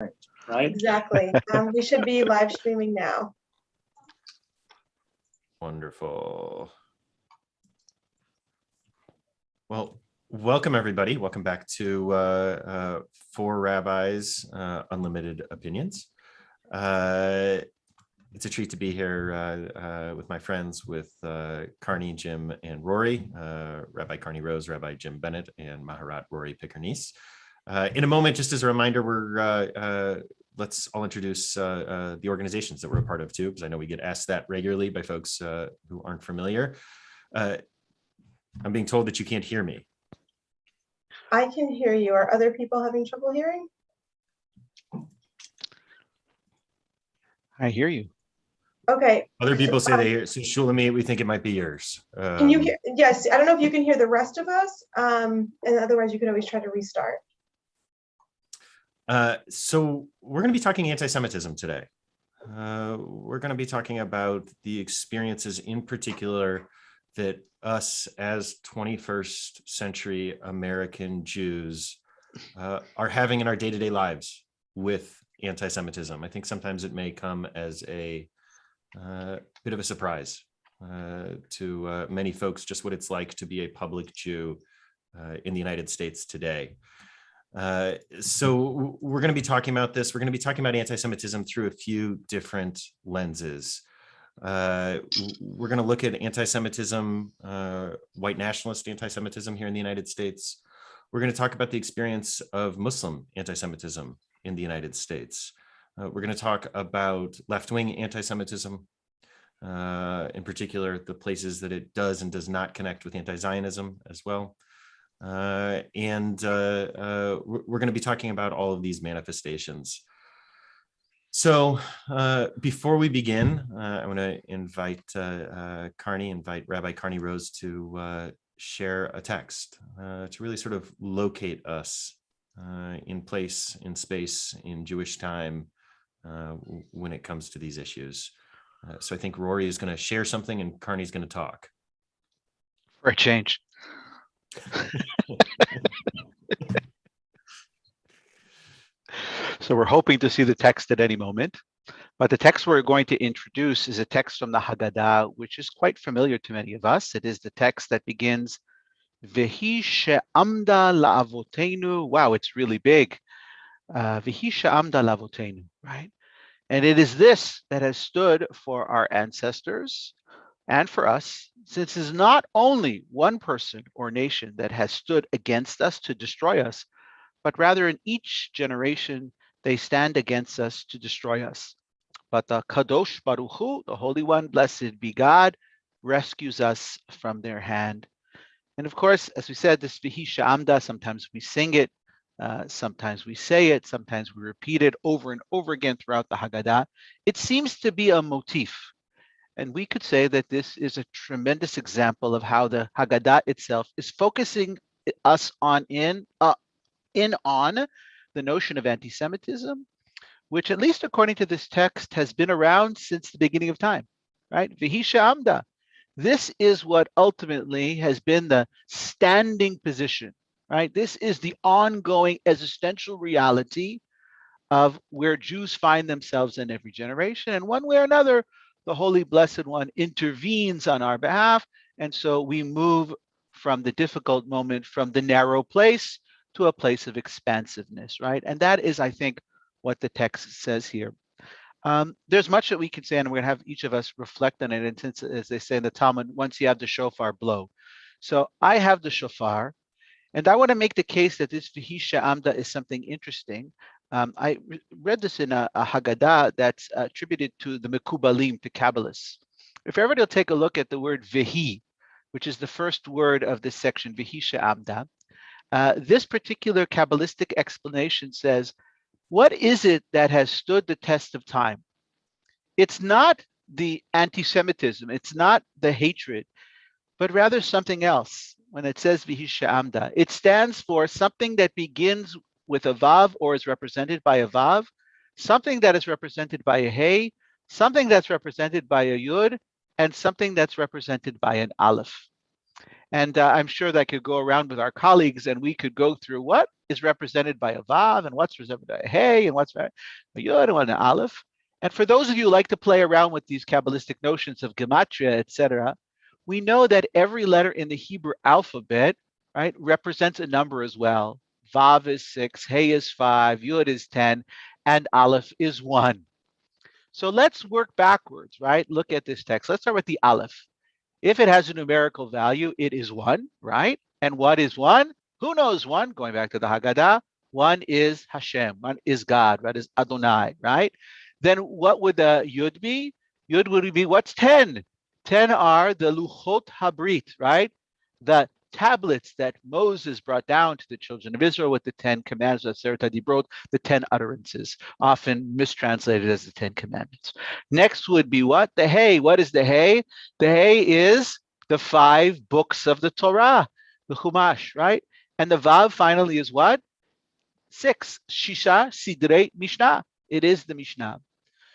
Right? Exactly. We should be live streaming now. Wonderful. Well, welcome everybody. Welcome back to Four Rabbis, Unlimited Opinions. It's a treat to be here with my friends, with Carney, Jim, and Rory, Rabbi Carney Rose, Rabbi Jim Bennett, and Maharat Rory Pickernice. In a moment, just as a reminder, let's all introduce the organizations that we're a part of too, because I know we get asked that regularly by folks who aren't familiar. I'm being told that you can't hear me. I can hear you. Are other people having trouble hearing? I hear you. Okay. Other people say they hear. So Shulamit, we think it might be yours. Can you hear? Yes. I don't know if you can hear the rest of us. And otherwise, you can always try to restart. So we're going to be talking anti-Semitism today. We're going to be talking about the experiences in particular that us as 21st century American Jews are having in our day-to-day lives with anti-Semitism. I think sometimes it may come as a bit of a surprise to many folks, just what it's like to be a public Jew in the United States today. So we're going to be talking about this. We're going to be talking about anti-Semitism through a few different lenses. We're going to look at anti-Semitism, white nationalist anti-Semitism here in the United States. We're going to talk about the experience of Muslim anti-Semitism in the United States. We're going to talk about left-wing anti-Semitism, in particular, the places that it does and does not connect with anti-Zionism as well. And we're going to be talking about all of these manifestations. So before we begin, I want to invite Rabbi Carney Rose to share a text to really sort of locate us in place, in space, in Jewish time when it comes to these issues. So I think Rory is going to share something and Carney's going to talk. For a change. So we're hoping to see the text at any moment, but the text we're going to introduce is a text from the Haggadah, which is quite familiar to many of us. It is the text that begins, V'hi she'amda la'avotenu. Wow, it's really big. V'hi she'amda la'avotenu, right? And it is this that has stood for our ancestors and for us, since it is not only one person or nation that has stood against us to destroy us, but rather in each generation they stand against us to destroy us. But the Kadosh Baruch Hu, the Holy One, blessed be God, rescues us from their hand. And of course, as we said, this V'hi she'amda, sometimes we sing it, sometimes we say it, sometimes we repeat it over and over again throughout the Haggadah. It seems to be a motif. And we could say that this is a tremendous example of how the Haggadah itself is focusing us on the notion of anti-Semitism, which at least according to this text has been around since the beginning of time, right? V'hi she'amda. This is what ultimately has been the standing position, right? This is the ongoing existential reality of where Jews find themselves in every generation. And one way or another, the Holy Blessed One intervenes on our behalf. And so we move from the difficult moment, from the narrow place to a place of expansiveness, right? And that is, I think, what the text says here. There's much that we can say, and we're going to have each of us reflect on it. And since, as they say in the Talmud, once you have the shofar, blow. So I have the shofar, and I want to make the case that this V'hi she'amda is something interesting. I read this in a Haggadah that's attributed to the Mekubalim, to Kabbalists. If everybody will take a look at the word V'hi, which is the first word of this section, V'hi she'amda, this particular Kabbalistic explanation says, what is it that has stood the test of time? It's not the anti-Semitism, it's not the hatred, but rather something else. When it says V'hi she'amda, it stands for something that begins with a vav or is represented by a vav, something that is represented by a hey, something that's represented by a yud, and something that's represented by an aleph. And I'm sure that I could go around with our colleagues and we could go through what is represented by a Vav and what's represented by a Hey and what's by a Yud and what an Aleph. And for those of you who like to play around with these Kabbalistic notions of gematria, etc., we know that every letter in the Hebrew alphabet, right, represents a number as well. Vav is 6, Hey is 5, Yud is 10, and Aleph is 1. So let's work backwards, right? Look at this text. Let's start with the Aleph. If it has a numerical value, it is 1, right? And what is 1? Who knows 1? Going back to the Haggadah, 1 is Hashem, 1 is God, right? Is Adonai, right? Then what would the Yud be? Yud would be what's 10? 10 are the Luchot Habrit, right? The tablets that Moses brought down to the children of Israel with the 10 commandments, the 10 utterances, often mistranslated as the 10 commandments. Next would be what? The Hey. What is the Hey? The Hey is the 5 books of the Torah, the Chumash, right? And the Vav finally is what? 6, Shisha Sidrei Mishnah. It is the Mishnah.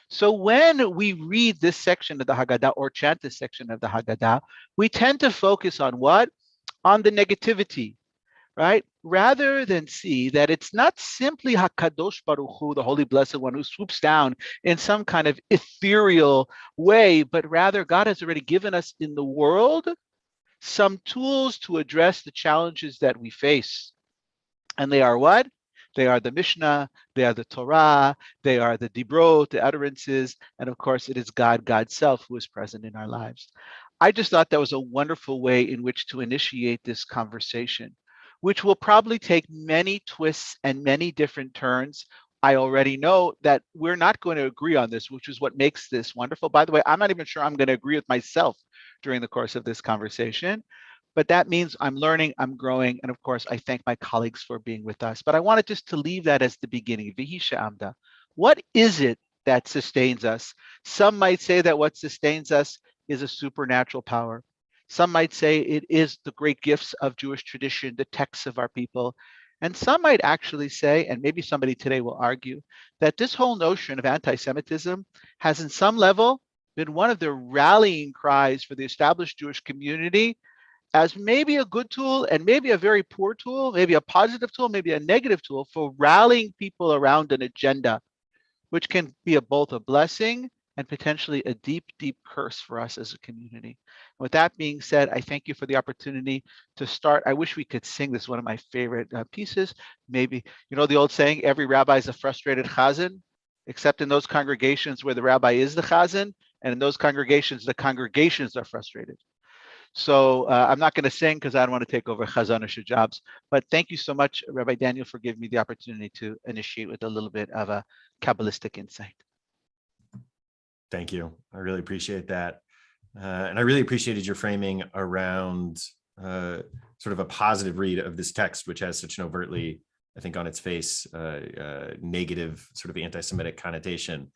So when we read this section of the Haggadah or chant this section of the Haggadah, we tend to focus on what? On the negativity, right? Rather than see that it's not simply HaKadosh Baruch Hu, the Holy Blessed One, who swoops down in some kind of ethereal way, but rather God has already given us in the world some tools to address the challenges that we face. And they are what? They are the Mishnah, they are the Torah, they are the Dibrot, the utterances, and of course it is God, God's self, who is present in our lives. I just thought that was a wonderful way in which to initiate this conversation, which will probably take many twists and many different turns. I already know that we're not going to agree on this, which is what makes this wonderful. By the way, I'm not even sure I'm going to agree with myself during the course of this conversation. But that means I'm learning, I'm growing, and of course, I thank my colleagues for being with us. But I wanted just to leave that as the beginning. Vihi she'amda. What is it that sustains us? Some might say that what sustains us is a supernatural power. Some might say it is the great gifts of Jewish tradition, the texts of our people. And some might actually say, and maybe somebody today will argue, that this whole notion of anti-Semitism has in some level been one of the rallying cries for the established Jewish community as maybe a good tool and maybe a very poor tool, maybe a positive tool, maybe a negative tool for rallying people around an agenda, which can be both a blessing and potentially a deep, deep curse for us as a community. With that being said, I thank you for the opportunity to start. I wish we could sing this, one of my favorite pieces. Maybe, you know the old saying, every rabbi is a frustrated chazan, except in those congregations where the rabbi is the chazan, and in those congregations are frustrated. So I'm not going to sing because I don't want to take over Chazanish jobs. But thank you so much, Rabbi Daniel, for giving me the opportunity to initiate with a little bit of a Kabbalistic insight. Thank you. I really appreciate that. And I really appreciated your framing around sort of a positive read of this text, which has such an overtly, I think on its face, negative sort of anti-Semitic connotation.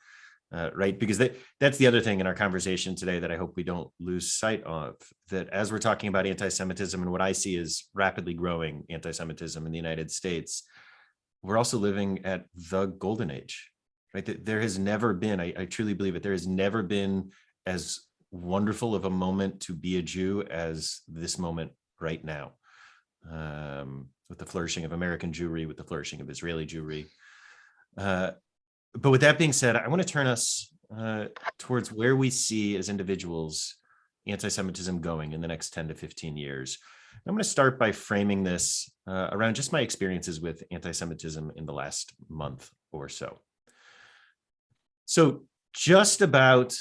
Right, because that's the other thing in our conversation today that I hope we don't lose sight of, that as we're talking about anti-Semitism and what I see is rapidly growing anti-Semitism in the United States, we're also living at the golden age, right? There has never been, I truly believe it, there has never been as wonderful of a moment to be a Jew as this moment right now, with the flourishing of American Jewry, with the flourishing of Israeli Jewry. But with that being said, I want to turn us towards where we see as individuals anti-Semitism going in the next 10 to 15 years. I'm going to start by framing this around just my experiences with anti-Semitism in the last month or so. So just about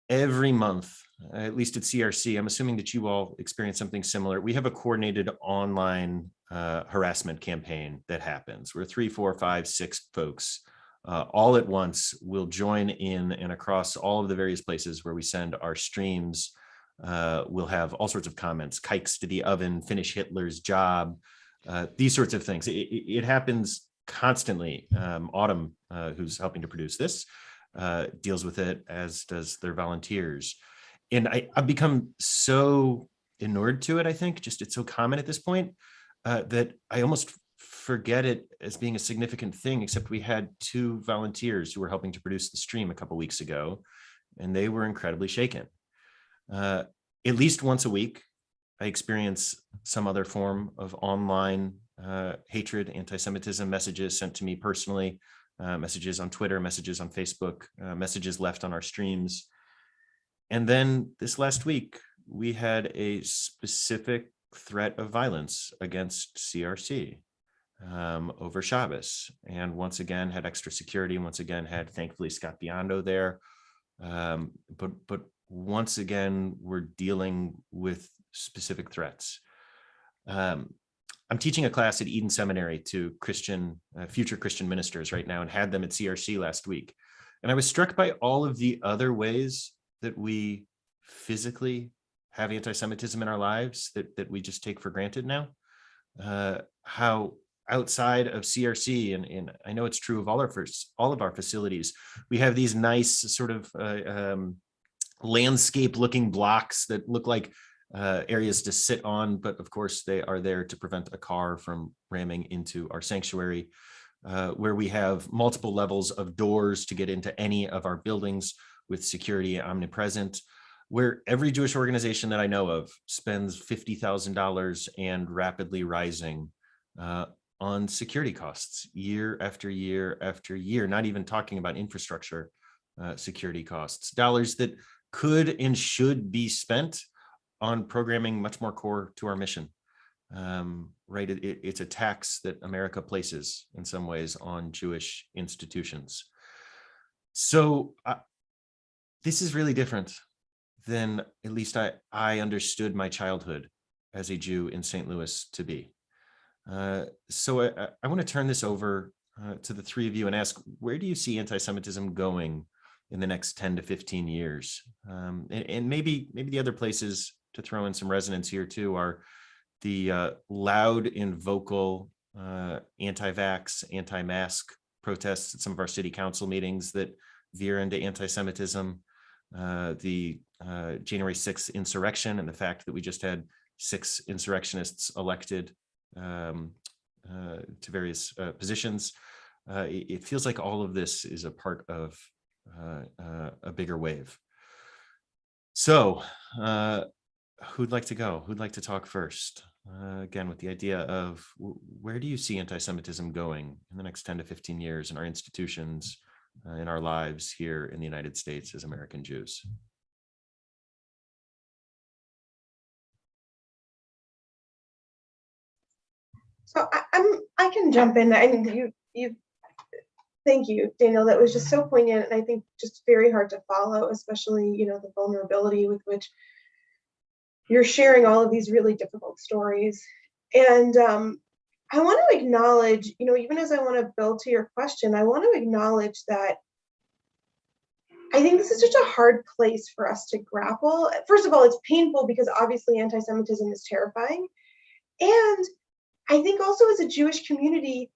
every month, at least at CRC, I'm assuming that you all experience something similar. We have a coordinated online harassment campaign that happens where 3, 4, 5, 6 folks all at once will join in, and across all of the various places where we send our streams, we'll have all sorts of comments, kikes to the oven, finish Hitler's job, these sorts of things. It happens constantly. Autumn, who's helping to produce this, deals with it, as does their volunteers. And I've become so inured to it, I think, just it's so common at this point, that I almost forget it as being a significant thing, except we had 2 volunteers who were helping to produce the stream a couple weeks ago, and they were incredibly shaken. At least once a week, I experience some other form of online hatred, anti-Semitism, messages sent to me personally, messages on Twitter, messages on Facebook, messages left on our streams. And then this last week, we had a specific threat of violence against CRC over Shabbos. And once again, had extra security, once again, had thankfully Scott Biondo there. But once again, we're dealing with specific threats. I'm teaching a class at Eden Seminary to future Christian ministers right now, and had them at CRC last week. And I was struck by all of the other ways that we physically have anti-Semitism in our lives that we just take for granted now. How outside of CRC, and I know it's true of all of our facilities, we have these nice sort of landscape-looking blocks that look like areas to sit on, but of course they are there to prevent a car from ramming into our sanctuary, where we have multiple levels of doors to get into any of our buildings with security omnipresent, where every Jewish organization that I know of spends $50,000 and rapidly rising on security costs year after year after year, not even talking about infrastructure security costs, dollars that could and should be spent on programming much more core to our mission. Right, it's a tax that America places in some ways on Jewish institutions. So this is really different than at least I understood my childhood as a Jew in St. Louis to be. So I want to turn this over to the three of you and ask, where do you see anti-Semitism going in the next 10 to 15 years? And maybe the other places to throw in some resonance here too are the loud and vocal anti-vax, anti-mask protests at some of our city council meetings that veer into anti-Semitism, the January 6th insurrection, and the fact that we just had 6 insurrectionists elected to various positions. It feels like all of this is a part of a bigger wave. So who'd like to go? Who'd like to talk first? Again, with the idea of where do you see anti-Semitism going in the next 10 to 15 years in our institutions, in our lives here in the United States as American Jews? So I can jump in. I mean, thank you, Daniel. That was just so poignant, and I think just very hard to follow, especially, the vulnerability with which you're sharing all of these really difficult stories. And I want to acknowledge, even as I want to build to your question, I want to acknowledge that I think this is such a hard place for us to grapple. First of all, it's painful because obviously anti-Semitism is terrifying. And I think also as a Jewish community,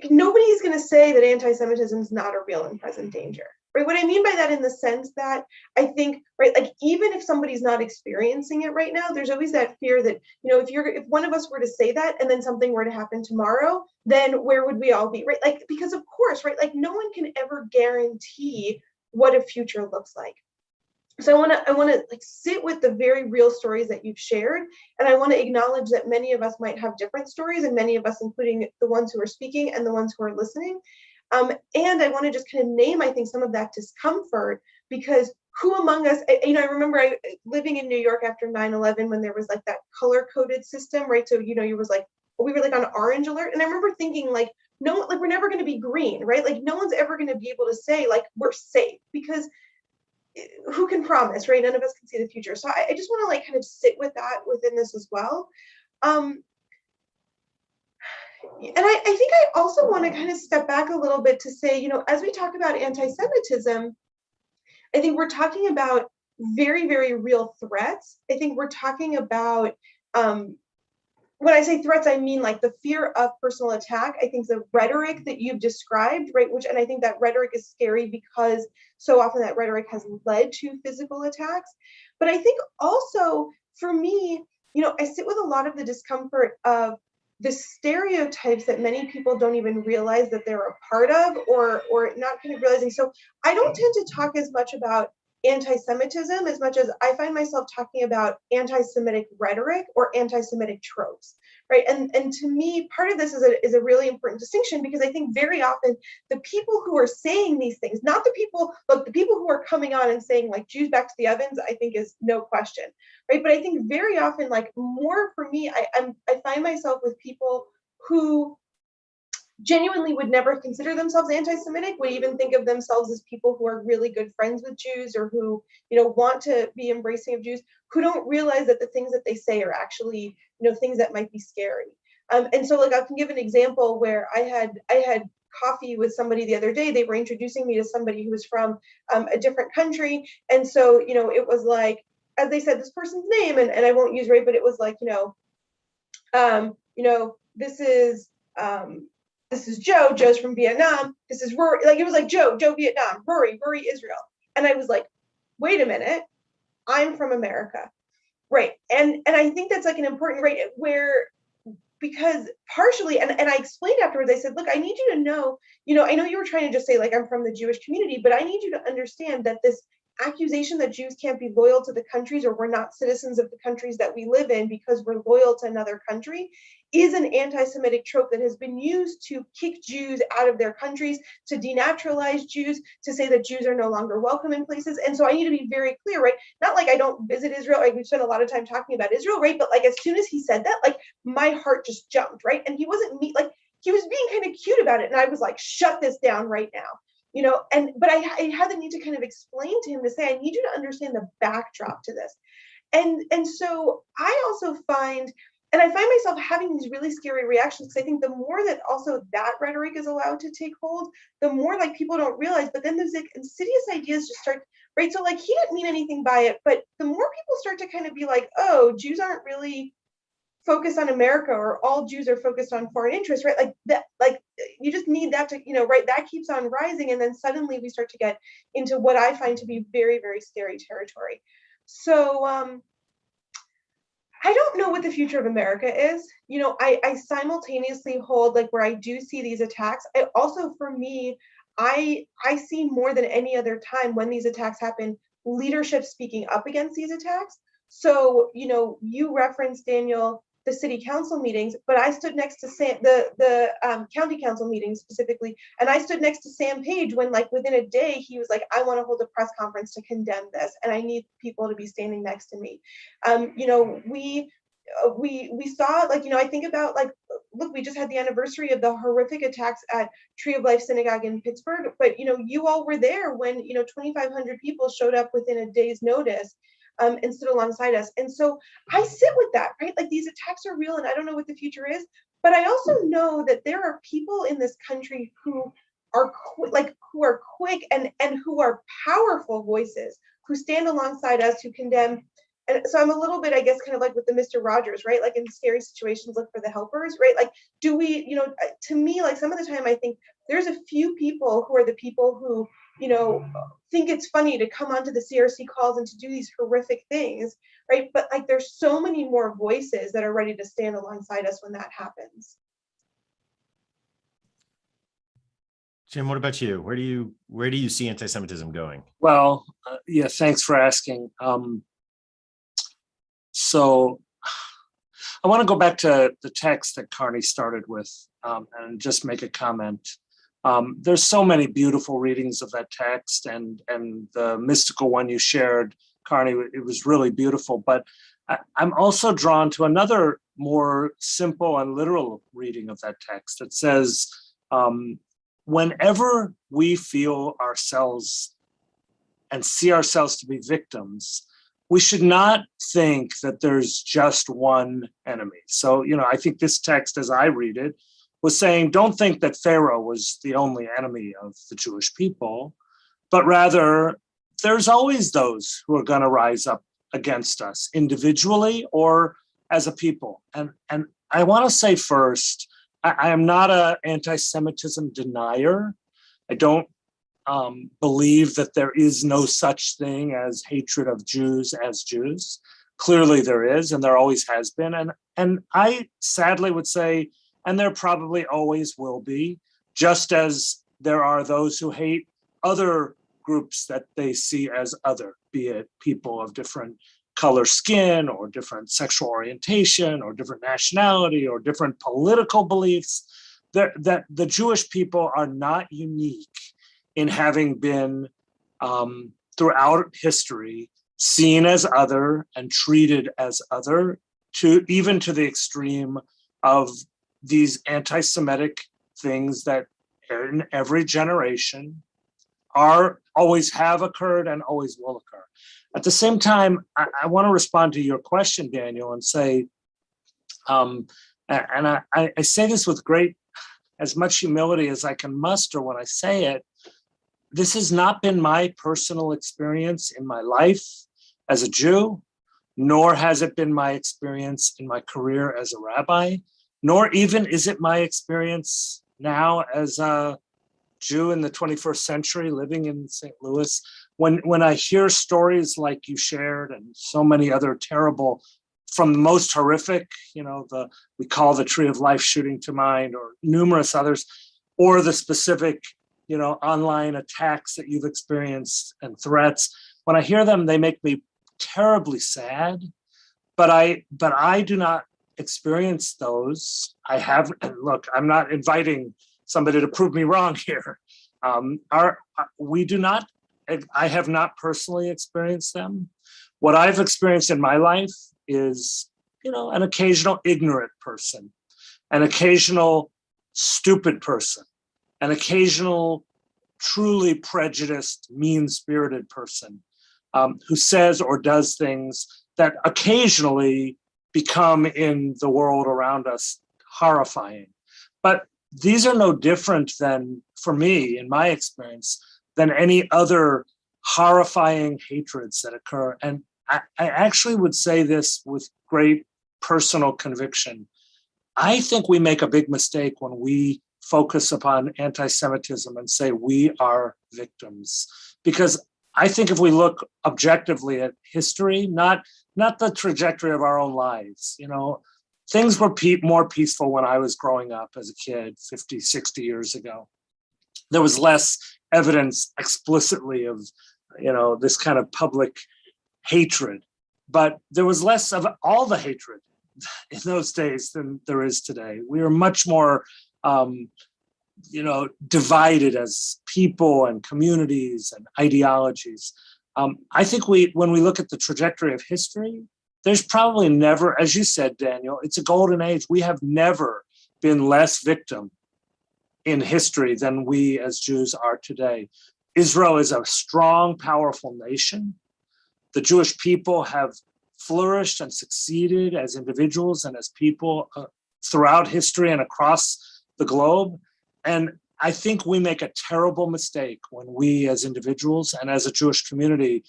nobody's going to say that anti-Semitism is not a real and present danger, right? What I mean by that in the sense that I think, right, like even if somebody's not experiencing it right now, there's always that fear that, if one of us were to say that and then something were to happen tomorrow, then where would we all be, right? Like, because of course, right, like no one can ever guarantee what a future looks like. So I want to like sit with the very real stories that you've shared, and I want to acknowledge that many of us might have different stories, and many of us, including the ones who are speaking and the ones who are listening. And I want to just kind of name, I think, some of that discomfort, because who among us, I remember living in New York after 9/11 when there was like that color-coded system, right? So you was like, we were like on orange alert, and I remember thinking like, no, like we're never going to be green, right? Like no one's ever going to be able to say like we're safe, because who can promise, right? None of us can see the future. So I just want to like kind of sit with that within this as well. And I think I also want to kind of step back a little bit to say, as we talk about anti-Semitism, I think we're talking about very, very real threats. I think we're talking about, when I say threats, I mean like the fear of personal attack. I think the rhetoric that you've described, right, and I think that rhetoric is scary because so often that rhetoric has led to physical attacks. But I think also for me, I sit with a lot of the discomfort of the stereotypes that many people don't even realize that they're a part of, or not kind of realizing. So I don't tend to talk as much about anti-Semitism as much as I find myself talking about anti-Semitic rhetoric or anti-Semitic tropes, right? And to me, part of this is a really important distinction, because I think very often the people who are saying these things, not the people, look, the people who are coming on and saying like Jews back to the ovens, I think is no question, right? But I think very often, like more for me, I find myself with people who genuinely would never consider themselves anti-Semitic, would even think of themselves as people who are really good friends with Jews, or who, want to be embracing of Jews, who don't realize that the things that they say are actually, things that might be scary. And so, like, I can give an example where I had coffee with somebody the other day. They were introducing me to somebody who was from a different country, and so, it was like, as they said this person's name, and I won't use, right, but it was like, this is Joe. Joe's from Vietnam. This is Rory. Like, it was like Joe Vietnam, Rory Israel. And I was like, wait a minute, I'm from America. Right. And I think that's like an important, right, where, because partially, and I explained afterwards, I said, look, I need you to know, I know you were trying to just say like, I'm from the Jewish community, but I need you to understand that this accusation that Jews can't be loyal to the countries, or we're not citizens of the countries that we live in because we're loyal to another country, is an anti-Semitic trope that has been used to kick Jews out of their countries, to denaturalize Jews, to say that Jews are no longer welcome in places. And so I need to be very clear, right? Not like I don't visit Israel, like we've spent a lot of time talking about Israel, right? But like, as soon as he said that, like my heart just jumped, right? And he wasn't me, like he was being kind of cute about it. And I was like, shut this down right now. But I had the need to kind of explain to him, to say, I need you to understand the backdrop to this. And so I also find, and I find myself having these really scary reactions, because I think the more that also that rhetoric is allowed to take hold, the more like people don't realize, but then there's like insidious ideas just start, right? So like, he didn't mean anything by it, but the more people start to kind of be like, oh, Jews aren't really focused on America, or all Jews are focused on foreign interests, right? Like that, like you just need that to, right, that keeps on rising. And then suddenly we start to get into what I find to be very, very scary territory. So I don't know what the future of America is. I simultaneously hold, like, where I do see these attacks. I also, for me, I see more than any other time when these attacks happen, leadership speaking up against these attacks. So, you referenced, Daniel, the city council meetings, but I stood next to the county council meetings specifically, and I stood next to Sam Page when, like, within a day, he was like, I want to hold a press conference to condemn this, and I need people to be standing next to me. We saw, like, I think about, like, look, we just had the anniversary of the horrific attacks at Tree of Life Synagogue in Pittsburgh, but you all were there when 2,500 people showed up within a day's notice. And stood alongside us. And so I sit with that, right? Like, these attacks are real, and I don't know what the future is, but I also know that there are people in this country who are quick and who are powerful voices, who stand alongside us, who condemn. And so I'm a little bit, I guess, kind of like with the Mr. Rogers, right? Like, in scary situations, look for the helpers, right? Like, do we, to me, like, some of the time I think there's a few people who are the people who, think it's funny to come onto the CRC calls and to do these horrific things, right? But like, there's so many more voices that are ready to stand alongside us when that happens. Jim, what about you? Where do you see anti-Semitism going? Well, yeah, thanks for asking. So I want to go back to the text that Carney started with, and just make a comment. There's so many beautiful readings of that text, and the mystical one you shared, Carney, it was really beautiful. But I'm also drawn to another more simple and literal reading of that text. It says, whenever we feel ourselves and see ourselves to be victims, we should not think that there's just one enemy. So, I think this text, as I read it, was saying, don't think that Pharaoh was the only enemy of the Jewish people, but rather there's always those who are going to rise up against us individually or as a people. And I want to say first, I am not an anti-Semitism denier. I don't believe that there is no such thing as hatred of Jews as Jews. Clearly there is, and there always has been. And I sadly would say, and there probably always will be, just as there are those who hate other groups that they see as other, be it people of different color skin or different sexual orientation or different nationality or different political beliefs, that the Jewish people are not unique in having been throughout history seen as other and treated as other, to even to the extreme of these anti-Semitic things that in every generation are always have occurred and always will occur. At the same time, I want to respond to your question, Daniel, and say, and I say this with as much humility as I can muster when I say it. This has not been my personal experience in my life as a Jew, nor has it been my experience in my career as a rabbi, nor even is it my experience now as a Jew in the 21st century living in St. Louis. When I hear stories like you shared and so many other terrible, from the most horrific, we call the Tree of Life shooting to mind, or numerous others, or the specific, online attacks that you've experienced and threats. When I hear them, they make me terribly sad, but I do not experience those. Look, I'm not inviting somebody to prove me wrong here. I have not personally experienced them. What I've experienced in my life is, an occasional ignorant person, an occasional stupid person, an occasional truly prejudiced, mean-spirited person who says or does things that occasionally become in the world around us horrifying. But these are no different than, for me, in my experience, than any other horrifying hatreds that occur. And I actually would say this with great personal conviction. I think we make a big mistake when we focus upon anti-Semitism and say we are victims. Because I think if we look objectively at history, not the trajectory of our own lives, things were more peaceful when I was growing up as a kid 50, 60 years ago. There was less evidence explicitly of, this kind of public hatred, but there was less of all the hatred in those days than there is today. We are much more, divided as people and communities and ideologies. I think when we look at the trajectory of history, there's probably never, as you said, Daniel, it's a golden age. We have never been less victim in history than we as Jews are today. Israel is a strong, powerful nation. The Jewish people have flourished and succeeded as individuals and as people throughout history and across the globe. And I think we make a terrible mistake when we as individuals and as a Jewish community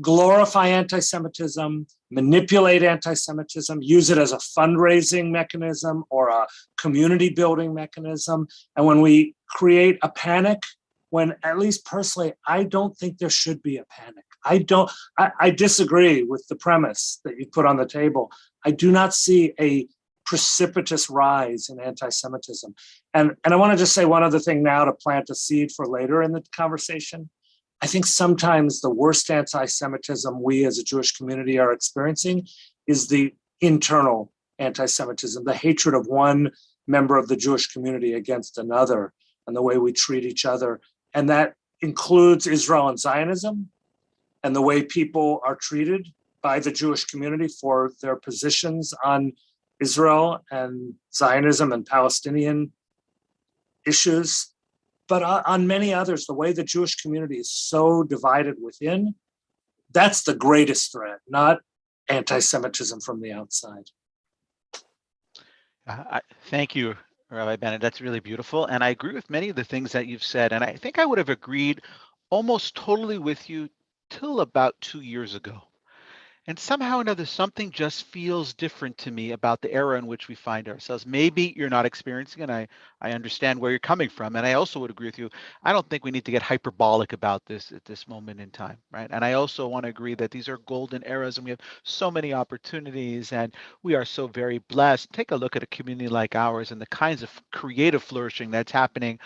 glorify anti-Semitism, manipulate anti-Semitism, use it as a fundraising mechanism or a community building mechanism. And when we create a panic, when at least personally, I don't think there should be a panic. I disagree with the premise that you put on the table. I do not see a precipitous rise in anti-Semitism. And I want to just say one other thing now to plant a seed for later in the conversation. I think sometimes the worst anti-Semitism we as a Jewish community are experiencing is the internal anti-Semitism, the hatred of one member of the Jewish community against another, and the way we treat each other. And that includes Israel and Zionism, and the way people are treated by the Jewish community for their positions on Israel and Zionism and Palestinian issues. But on many others, the way the Jewish community is so divided within, that's the greatest threat, not anti-Semitism from the outside. Thank you, Rabbi Bennett. That's really beautiful. And I agree with many of the things that you've said. And I think I would have agreed almost totally with you till about 2 years ago. And somehow or another, something just feels different to me about the era in which we find ourselves. Maybe you're not experiencing it. I understand where you're coming from. And I also would agree with you. I don't think we need to get hyperbolic about this at this moment in time, right? And I also want to agree that these are golden eras and we have so many opportunities and we are so very blessed. Take a look at a community like ours and the kinds of creative flourishing that's happening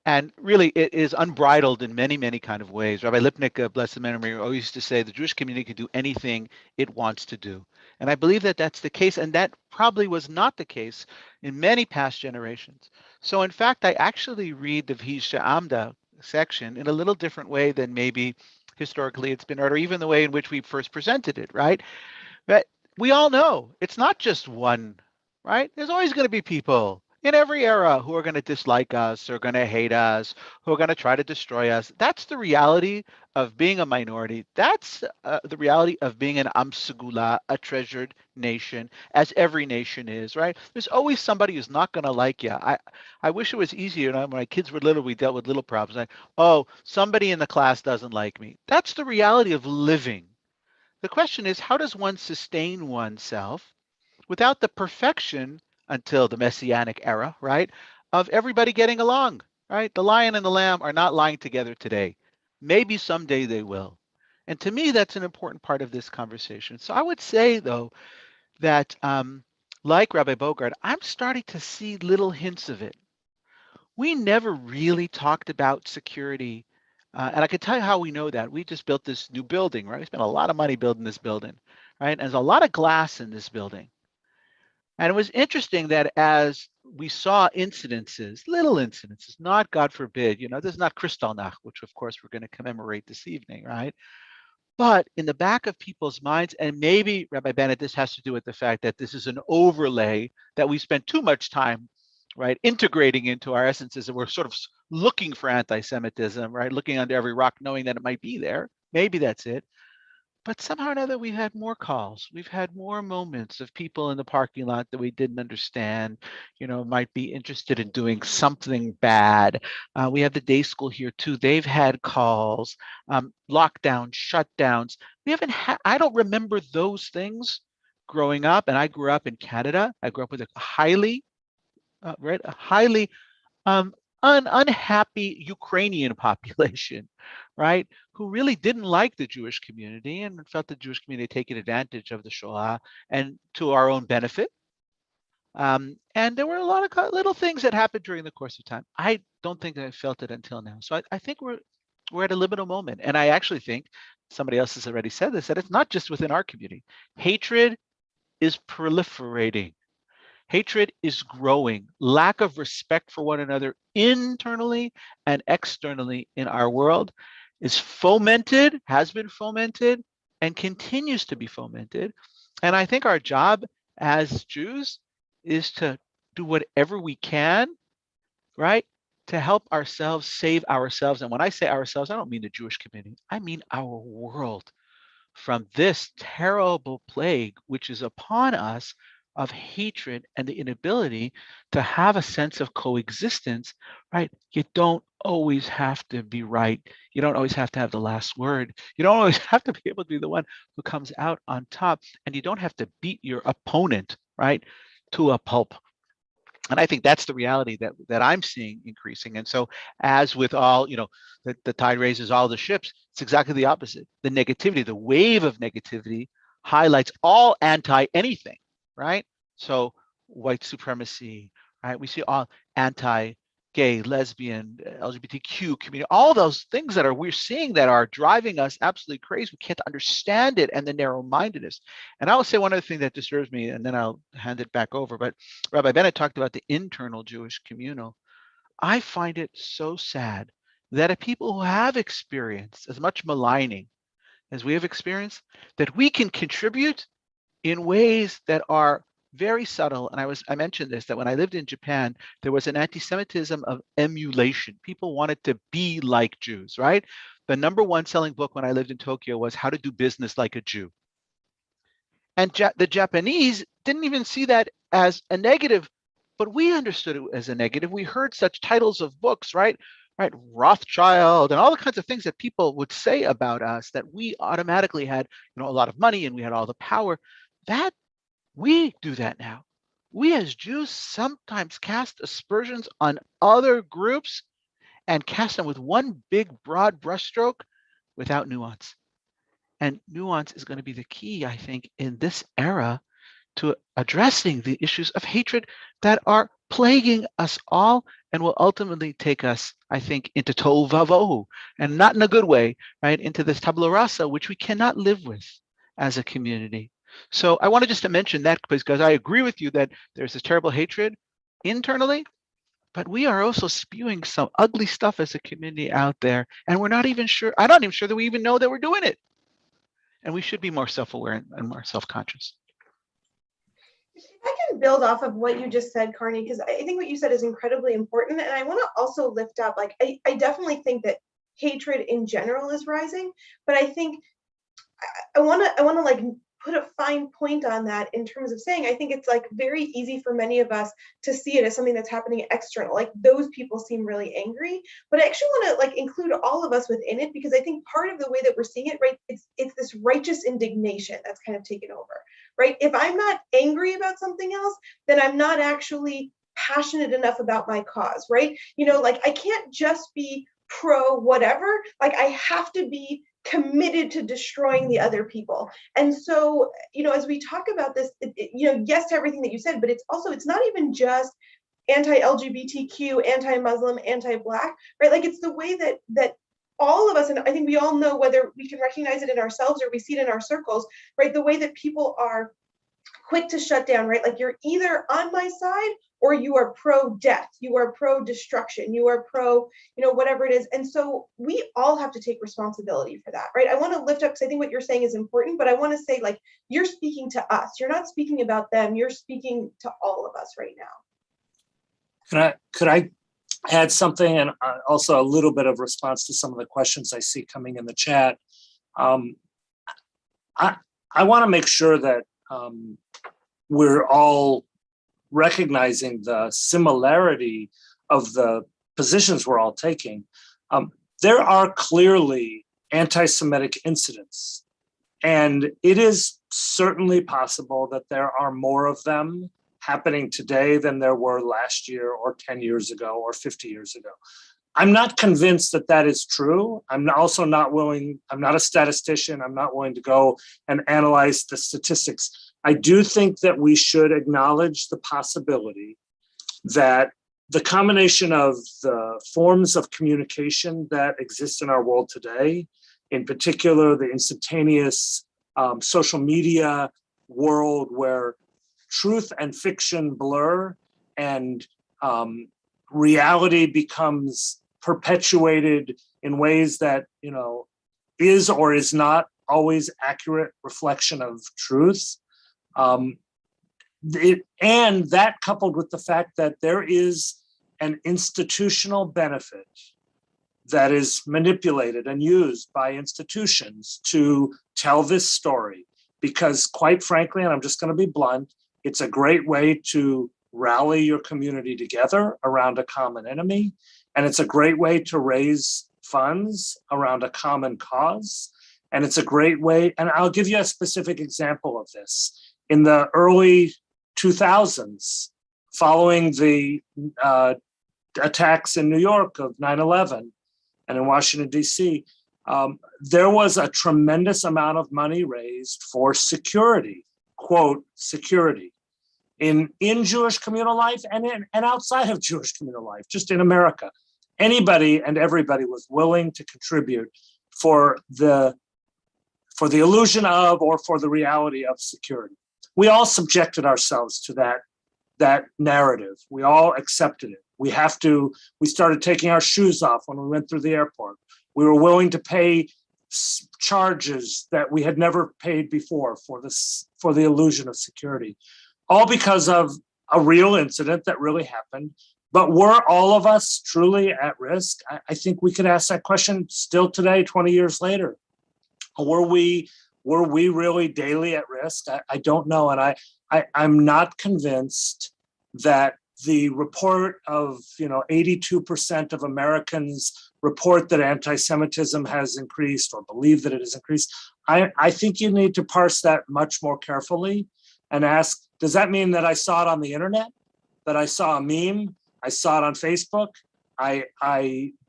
And really, it is unbridled in many, many kind of ways. Rabbi Lipnick, blessed memory, always used to say the Jewish community can do anything it wants to do. And I believe that that's the case. And that probably was not the case in many past generations. So in fact, I actually read the V'hi Amda section in a little different way than maybe historically it's been, or even the way in which we first presented it, right? But we all know it's not just one, right? There's always going to be people in every era who are going to dislike us, or going to hate us, who are going to try to destroy us. That's the reality of being a minority. That's the reality of being an Am Segula, a treasured nation, as every nation is, right? There's always somebody who's not going to like you. I wish it was easier. You know, when my kids were little, we dealt with little problems. Like, oh, somebody in the class doesn't like me. That's the reality of living. The question is, how does one sustain oneself without the perfection until the Messianic era, right, of everybody getting along, right? The lion and the lamb are not lying together today. Maybe someday they will. And to me, that's an important part of this conversation. So I would say, though, that like Rabbi Bogart, I'm starting to see little hints of it. We never really talked about security. And I can tell you how we know that. We just built this new building, right? We spent a lot of money building this building, right? And there's a lot of glass in this building. And it was interesting that as we saw incidences, little incidences, not God forbid, you know, this is not Kristallnacht, which of course we're going to commemorate this evening, right? But in the back of people's minds, and maybe Rabbi Bennett, this has to do with the fact that this is an overlay that we spent too much time, right, integrating into our essences, and we're sort of looking for anti-Semitism, right, looking under every rock, knowing that it might be there. Maybe that's it. But somehow or another, we've had more calls. We've had more moments of people in the parking lot that we didn't understand, you know, might be interested in doing something bad. We have the day school here too. They've had calls, lockdowns, shutdowns. We haven't had, I don't remember those things growing up. And I grew up in Canada. I grew up with a highly, a highly unhappy Ukrainian population, right, who really didn't like the Jewish community and felt the Jewish community taking advantage of the Shoah and to our own benefit. And there were a lot of little things that happened during the course of time. I don't think I felt it until now. So I think we're at a liminal moment. And I actually think somebody else has already said this, that it's not just within our community. Hatred is proliferating. Hatred is growing. Lack of respect for one another internally and externally in our world is fomented, has been fomented, and continues to be fomented. And I think our job as Jews is to do whatever we can, right, to help ourselves, save ourselves. And when I say ourselves, I don't mean the Jewish community, I mean our world from this terrible plague which is upon us of hatred and the inability to have a sense of coexistence, right? You don't always have to be right. You don't always have to have the last word. You don't always have to be able to be the one who comes out on top. And you don't have to beat your opponent, right, to a pulp. And I think that's the reality that I'm seeing increasing. And so, as with all, you know, the tide raises all the ships, it's exactly the opposite. The negativity, the wave of negativity highlights all anti-anything, right? So white supremacy, right? We see all anti-gay, lesbian, LGBTQ community, all those things that we're seeing that are driving us absolutely crazy. We can't understand it, and the narrow-mindedness. And I will say one other thing that disturbs me, and then I'll hand it back over. But Rabbi Bennett talked about the internal Jewish communal. I find it so sad that if people who have experienced as much maligning as we have experienced, that we can contribute in ways that are very subtle. And I mentioned this, that when I lived in Japan, there was an anti-Semitism of emulation. People wanted to be like Jews, right? The number one selling book when I lived in Tokyo was How to Do Business Like a Jew. And the Japanese didn't even see that as a negative, but we understood it as a negative. We heard such titles of books, right? Right, Rothschild and all the kinds of things that people would say about us, that we automatically had, you know, a lot of money and we had all the power. That we do that now. We as Jews sometimes cast aspersions on other groups and cast them with one big broad brushstroke without nuance. And nuance is going to be the key, I think, in this era to addressing the issues of hatred that are plaguing us all and will ultimately take us, I think, into tohu vavohu, and not in a good way, right, into this tabula rasa, which we cannot live with as a community. So I wanted just to mention that because I agree with you that there's this terrible hatred internally, but we are also spewing some ugly stuff as a community out there, and we're not even sure, I'm not even sure that we even know that we're doing it. And we should be more self-aware and more self-conscious. If I can build off of what you just said, Carney, because I think what you said is incredibly important. And I want to also lift up, like, I definitely think that hatred in general is rising, but I think I want to like put a fine point on that in terms of saying, I think it's like very easy for many of us to see it as something that's happening external. Like those people seem really angry, but I actually want to like include all of us within it, because I think part of the way that we're seeing it, right, it's this righteous indignation that's kind of taken over, right? If I'm not angry about something else, then I'm not actually passionate enough about my cause, right? You know, like I can't just be pro whatever, like I have to be committed to destroying the other people. And so, you know, as we talk about this, you know, yes to everything that you said, but it's also, it's not even just anti-LGBTQ, anti-Muslim, anti-Black, right? Like it's the way that all of us, and I think we all know, whether we can recognize it in ourselves or we see it in our circles, right? The way that people are quick to shut down, right? Like you're either on my side or you are pro-death, you are pro-destruction, you are pro, you know, whatever it is. And so we all have to take responsibility for that, right? I want to lift up, because I think what you're saying is important, but I want to say, like, you're speaking to us. You're not speaking about them. You're speaking to all of us right now. Could I add something, and also a little bit of response to some of the questions I see coming in the chat? I want to make sure that we're all recognizing the similarity of the positions we're all taking. There are clearly anti-Semitic incidents, and it is certainly possible that there are more of them happening today than there were last year or 10 years ago or 50 years ago. I'm not convinced that that is true. I'm also not willing, I'm not a statistician, I'm not willing to go and analyze the statistics. I do think that we should acknowledge the possibility that the combination of the forms of communication that exist in our world today, in particular the instantaneous social media world where truth and fiction blur and reality becomes perpetuated in ways that, you know, is or is not always accurate reflection of truth. And that coupled with the fact that there is an institutional benefit that is manipulated and used by institutions to tell this story, because quite frankly, and I'm just going to be blunt, it's a great way to rally your community together around a common enemy. And it's a great way to raise funds around a common cause. And it's a great way, and I'll give you a specific example of this. In the early 2000s, following the attacks in New York of 9/11 and in Washington, D.C., there was a tremendous amount of money raised for security, quote, security, in Jewish communal life and outside of Jewish communal life, just in America. Anybody and everybody was willing to contribute for the illusion of or for the reality of security. We all subjected ourselves to that narrative. We all accepted it. We started taking our shoes off when we went through the airport. We were willing to pay charges that we had never paid before for the illusion of security, all because of a real incident that really happened. But were all of us truly at risk? I think we could ask that question still today, 20 years later. Were we really daily at risk? I don't know. And I'm not convinced that the report of, 82% of Americans report that anti-Semitism has increased or believe that it has increased. I think you need to parse that much more carefully and ask, does that mean that I saw it on the internet? That I saw a meme? I saw it on Facebook? I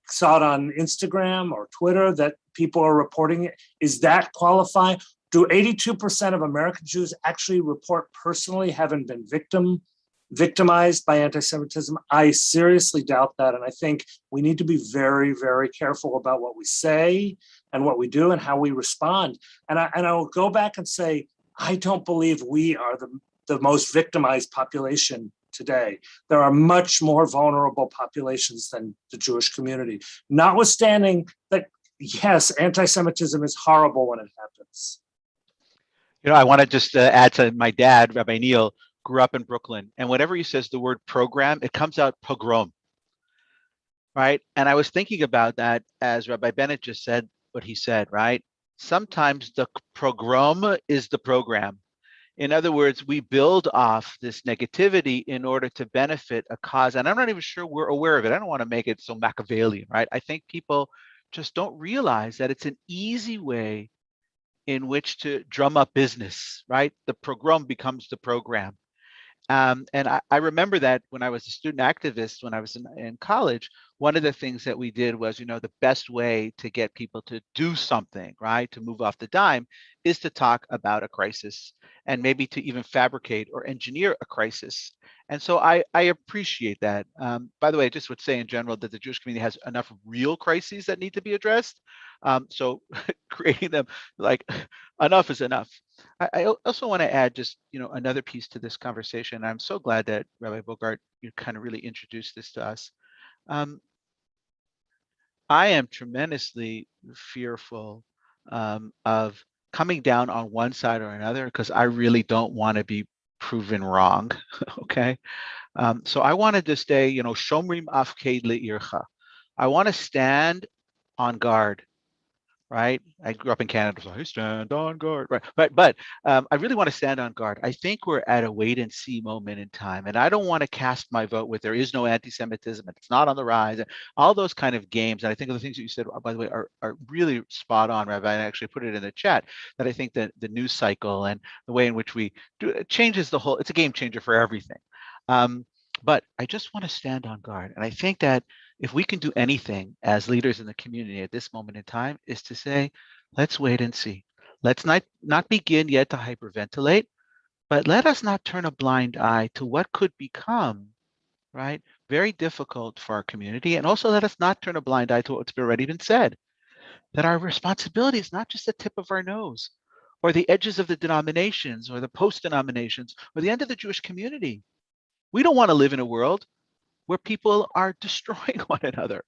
saw it on Instagram or Twitter that people are reporting it? Is that qualify? Do 82% of American Jews actually report personally having been victimized by anti-Semitism? I seriously doubt that. And I think we need to be very, very careful about what we say and what we do and how we respond. And I will go back and say, I don't believe we are the most victimized population today. There are much more vulnerable populations than the Jewish community, notwithstanding that, yes, anti-Semitism is horrible when it happens. I want to just add to my dad, Rabbi Neil, grew up in Brooklyn. And whenever he says the word program, it comes out pogrom, right? And I was thinking about that as Rabbi Bennett just said what he said, right? Sometimes the pogrom is the program. In other words, we build off this negativity in order to benefit a cause. And I'm not even sure we're aware of it. I don't want to make it so Machiavellian, right? I think people just don't realize that it's an easy way in which to drum up business, right? The pogrom becomes the program. And I remember that when I was a student activist, when I was in college, one of the things that we did was, the best way to get people to do something, right, to move off the dime, is to talk about a crisis and maybe to even fabricate or engineer a crisis. And so I appreciate that. By the way, I just would say in general that the Jewish community has enough real crises that need to be addressed. So creating them, like, enough is enough. I also want to add just, another piece to this conversation. I'm so glad that Rabbi Bogart, you kind of really introduced this to us. I am tremendously fearful of coming down on one side or another because I really don't want to be proven wrong. Okay. So I wanted to stay, shomrim afked le'ircha. I want to stand on guard. Right? I grew up in Canada, so I stand on guard. Right. But I really want to stand on guard. I think we're at a wait and see moment in time. And I don't want to cast my vote with there is no anti-Semitism and it's not on the rise, and all those kind of games. And I think the things that you said, by the way, are really spot on, Rabbi. And I actually put it in the chat that I think that the news cycle and the way in which we do it changes the whole, it's a game changer for everything. But I just want to stand on guard. And I think that if we can do anything as leaders in the community at this moment in time is to say, let's wait and see. Let's not begin yet to hyperventilate, but let us not turn a blind eye to what could become, right, very difficult for our community. And also let us not turn a blind eye to what's already been said, that our responsibility is not just the tip of our nose or the edges of the denominations or the post-denominations or the end of the Jewish community. We don't want to live in a world where people are destroying one another,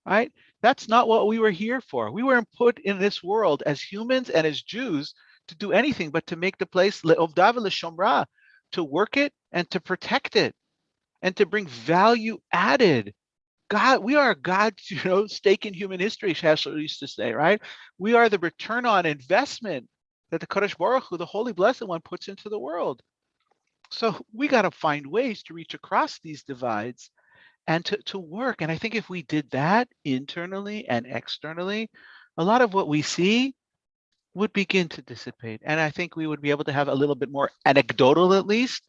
right? That's not what we were here for. We weren't put in this world as humans and as Jews to do anything but to make the place le'ovda v'leshomra, to work it and to protect it and to bring value added. God, we are God's, stake in human history, Shashler used to say, right? We are the return on investment that the Kadosh Baruch Hu, the Holy Blessed One, puts into the world. So we got to find ways to reach across these divides and to work. And I think if we did that internally and externally, a lot of what we see would begin to dissipate. And I think we would be able to have a little bit more anecdotal, at least,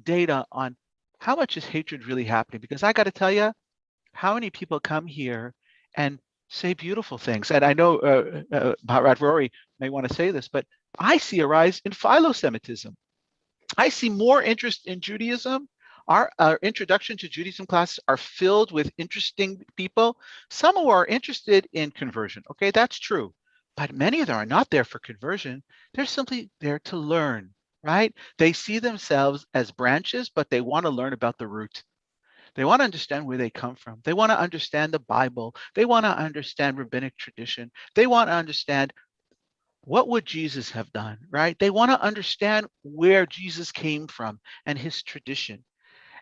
data on how much is hatred really happening. Because I got to tell you, how many people come here and say beautiful things. And I know Bharat Rory may want to say this, but I see a rise in philo-Semitism. I see more interest in Judaism. Our introduction to Judaism classes are filled with interesting people. Some who are interested in conversion. Okay, that's true. But many of them are not there for conversion. They're simply there to learn, right? They see themselves as branches, but they want to learn about the root. They want to understand where they come from. They want to understand the Bible. They want to understand rabbinic tradition. They want to understand what would Jesus have done, right? They want to understand where Jesus came from and his tradition.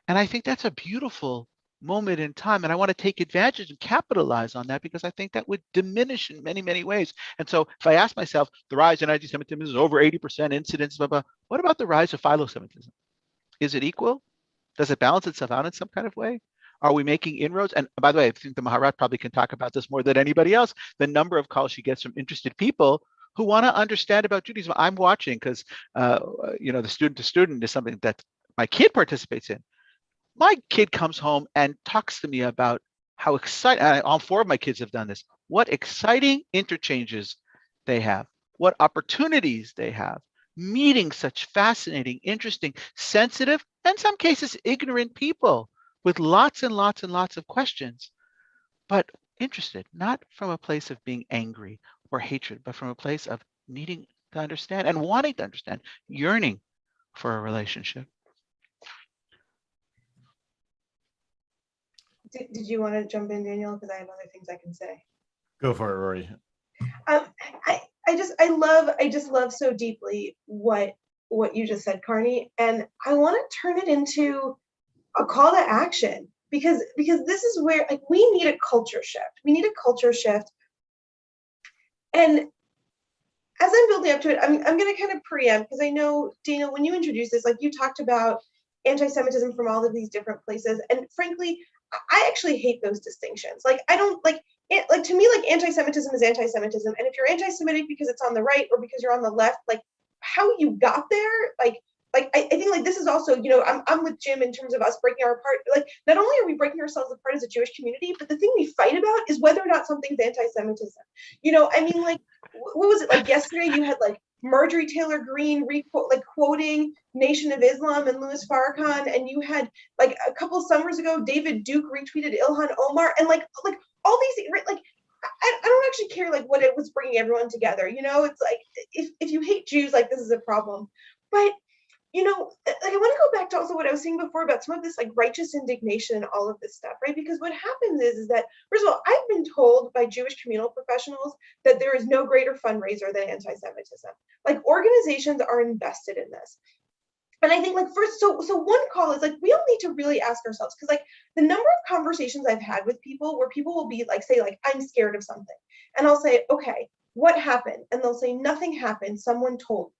And I think that's a beautiful moment in time. And I want to take advantage and capitalize on that because I think that would diminish in many, many ways. And so if I ask myself, the rise in anti-Semitism is over 80% incidence, blah, blah. What about the rise of philo-Semitism? Is it equal? Does it balance itself out in some kind of way? Are we making inroads? And by the way, I think the Maharat probably can talk about this more than anybody else. The number of calls she gets from interested people who want to understand about Judaism. I'm watching because, the student to student is something that my kid participates in. My kid comes home and talks to me about how exciting, all four of my kids have done this, what exciting interchanges they have. what opportunities they have meeting such fascinating, interesting, sensitive, and in some cases ignorant people with lots and lots and lots of questions, but interested, not from a place of being angry or hatred, but from a place of needing to understand and wanting to understand, yearning for a relationship. Did you want to jump in, Daniel? Because I have other things I can say. Go for it, Rory. I just love so deeply what you just said, Carney, and I want to turn it into a call to action because this is where like we need a culture shift. We need a culture shift, and as I'm building up to it, I'm going to kind of preempt because I know, Daniel, when you introduced this, like you talked about anti-Semitism from all of these different places, and frankly, I actually hate those distinctions. Like I don't like. Like to me, like anti-Semitism is anti-Semitism, and if you're anti-Semitic because it's on the right or because you're on the left, like how you got there, like I think like this is also, you know, I'm with Jim in terms of us breaking our apart. Like not only are we breaking ourselves apart as a Jewish community, but the thing we fight about is whether or not something's anti-Semitism. You know, I mean, like what was it like yesterday? You had like Marjorie Taylor Greene quoting Nation of Islam and Louis Farrakhan, and you had like a couple summers ago David Duke retweeted Ilhan Omar, and like all these like I don't actually care like what it was bringing everyone together. You know, it's like if you hate Jews, like this is a problem. But you know, like I want to go back to also what I was saying before about some of this like righteous indignation and all of this stuff, right? Because what happens is that first of all, I've been told by Jewish communal professionals that there is no greater fundraiser than anti-Semitism. Like organizations are invested in this. And I think like first, so one call is like, we all need to really ask ourselves, because like the number of conversations I've had with people where people will be like, say like, I'm scared of something. And I'll say, okay, what happened? And they'll say, nothing happened. Someone told me,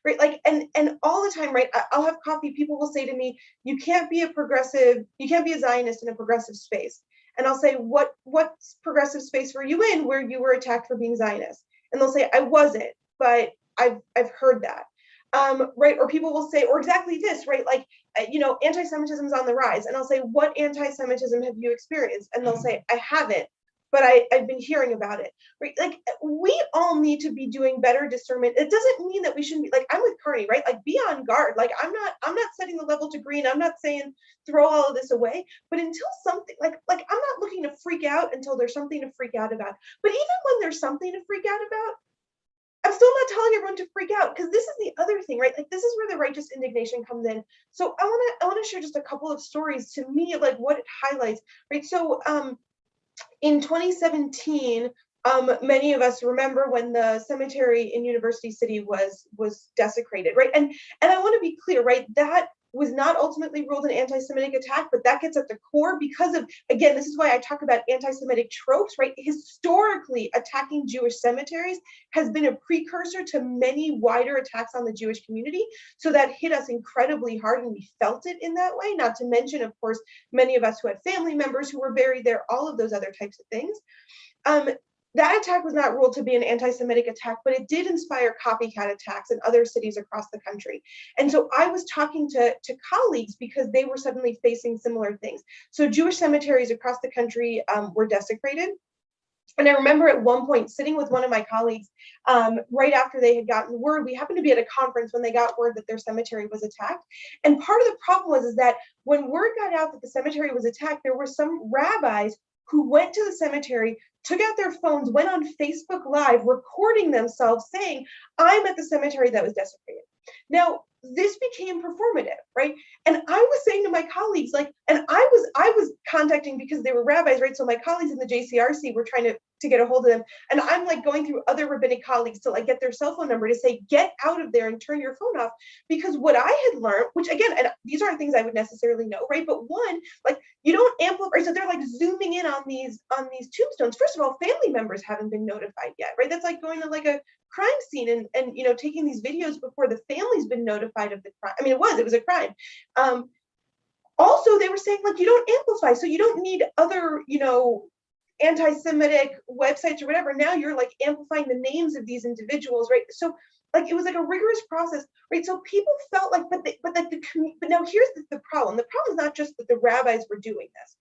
right? Like, and all the time, right? I'll have coffee. People will say to me, you can't be a Zionist in a progressive space. And I'll say, what's progressive space were you in where you were attacked for being Zionist? And they'll say, I wasn't, but I've heard that. Right, or people will say, or exactly this, right? Like, you know, anti-Semitism is on the rise, and I'll say, what anti-Semitism have you experienced? And they'll say, I haven't, but I've been hearing about it. Right, like we all need to be doing better discernment. It doesn't mean that we shouldn't be like I'm with Carney, right? Like be on guard. Like I'm not setting the level to green. I'm not saying throw all of this away, but until something like I'm not looking to freak out until there's something to freak out about. But even when there's something to freak out about, I'm still not telling everyone to freak out, because this is the other thing, right? Like this is where the righteous indignation comes in. So I want to share just a couple of stories to me, like what it highlights, right? So in 2017, many of us remember when the cemetery in University City was desecrated, right? And I want to be clear, right? That was not ultimately ruled an anti-Semitic attack, but that gets at the core because of, again, this is why I talk about anti-Semitic tropes, right? Historically, attacking Jewish cemeteries has been a precursor to many wider attacks on the Jewish community. So that hit us incredibly hard and we felt it in that way, not to mention, of course, many of us who had family members who were buried there, all of those other types of things. That attack was not ruled to be an anti-Semitic attack, but it did inspire copycat attacks in other cities across the country. And so I was talking to colleagues because they were suddenly facing similar things. So Jewish cemeteries across the country were desecrated. And I remember at one point sitting with one of my colleagues right after they had gotten word. We happened to be at a conference when they got word that their cemetery was attacked. And part of the problem was that when word got out that the cemetery was attacked, there were some rabbis who went to the cemetery, took out their phones, went on Facebook Live, recording themselves saying, I'm at the cemetery that was desecrated. Now, this became performative, right? And I was saying to my colleagues, like, and I was contacting because they were rabbis, right? So my colleagues in the JCRC were trying to get a hold of them. And I'm like going through other rabbinic colleagues to like get their cell phone number to say, get out of there and turn your phone off. Because what I had learned, which again, and these aren't things I would necessarily know, right? But one, like you don't amplify, so they're like zooming in on these tombstones. First of all, family members haven't been notified yet, right? That's like going to like a crime scene and you know, taking these videos before the family's been notified of the crime. I mean, it was a crime. Also, they were saying like, you don't amplify, so you don't need other, you know, anti-Semitic websites or whatever. Now you're like amplifying the names of these individuals, right? So like it was like a rigorous process, right? So people felt like, but now here's the problem. The problem is not just that the rabbis were doing this.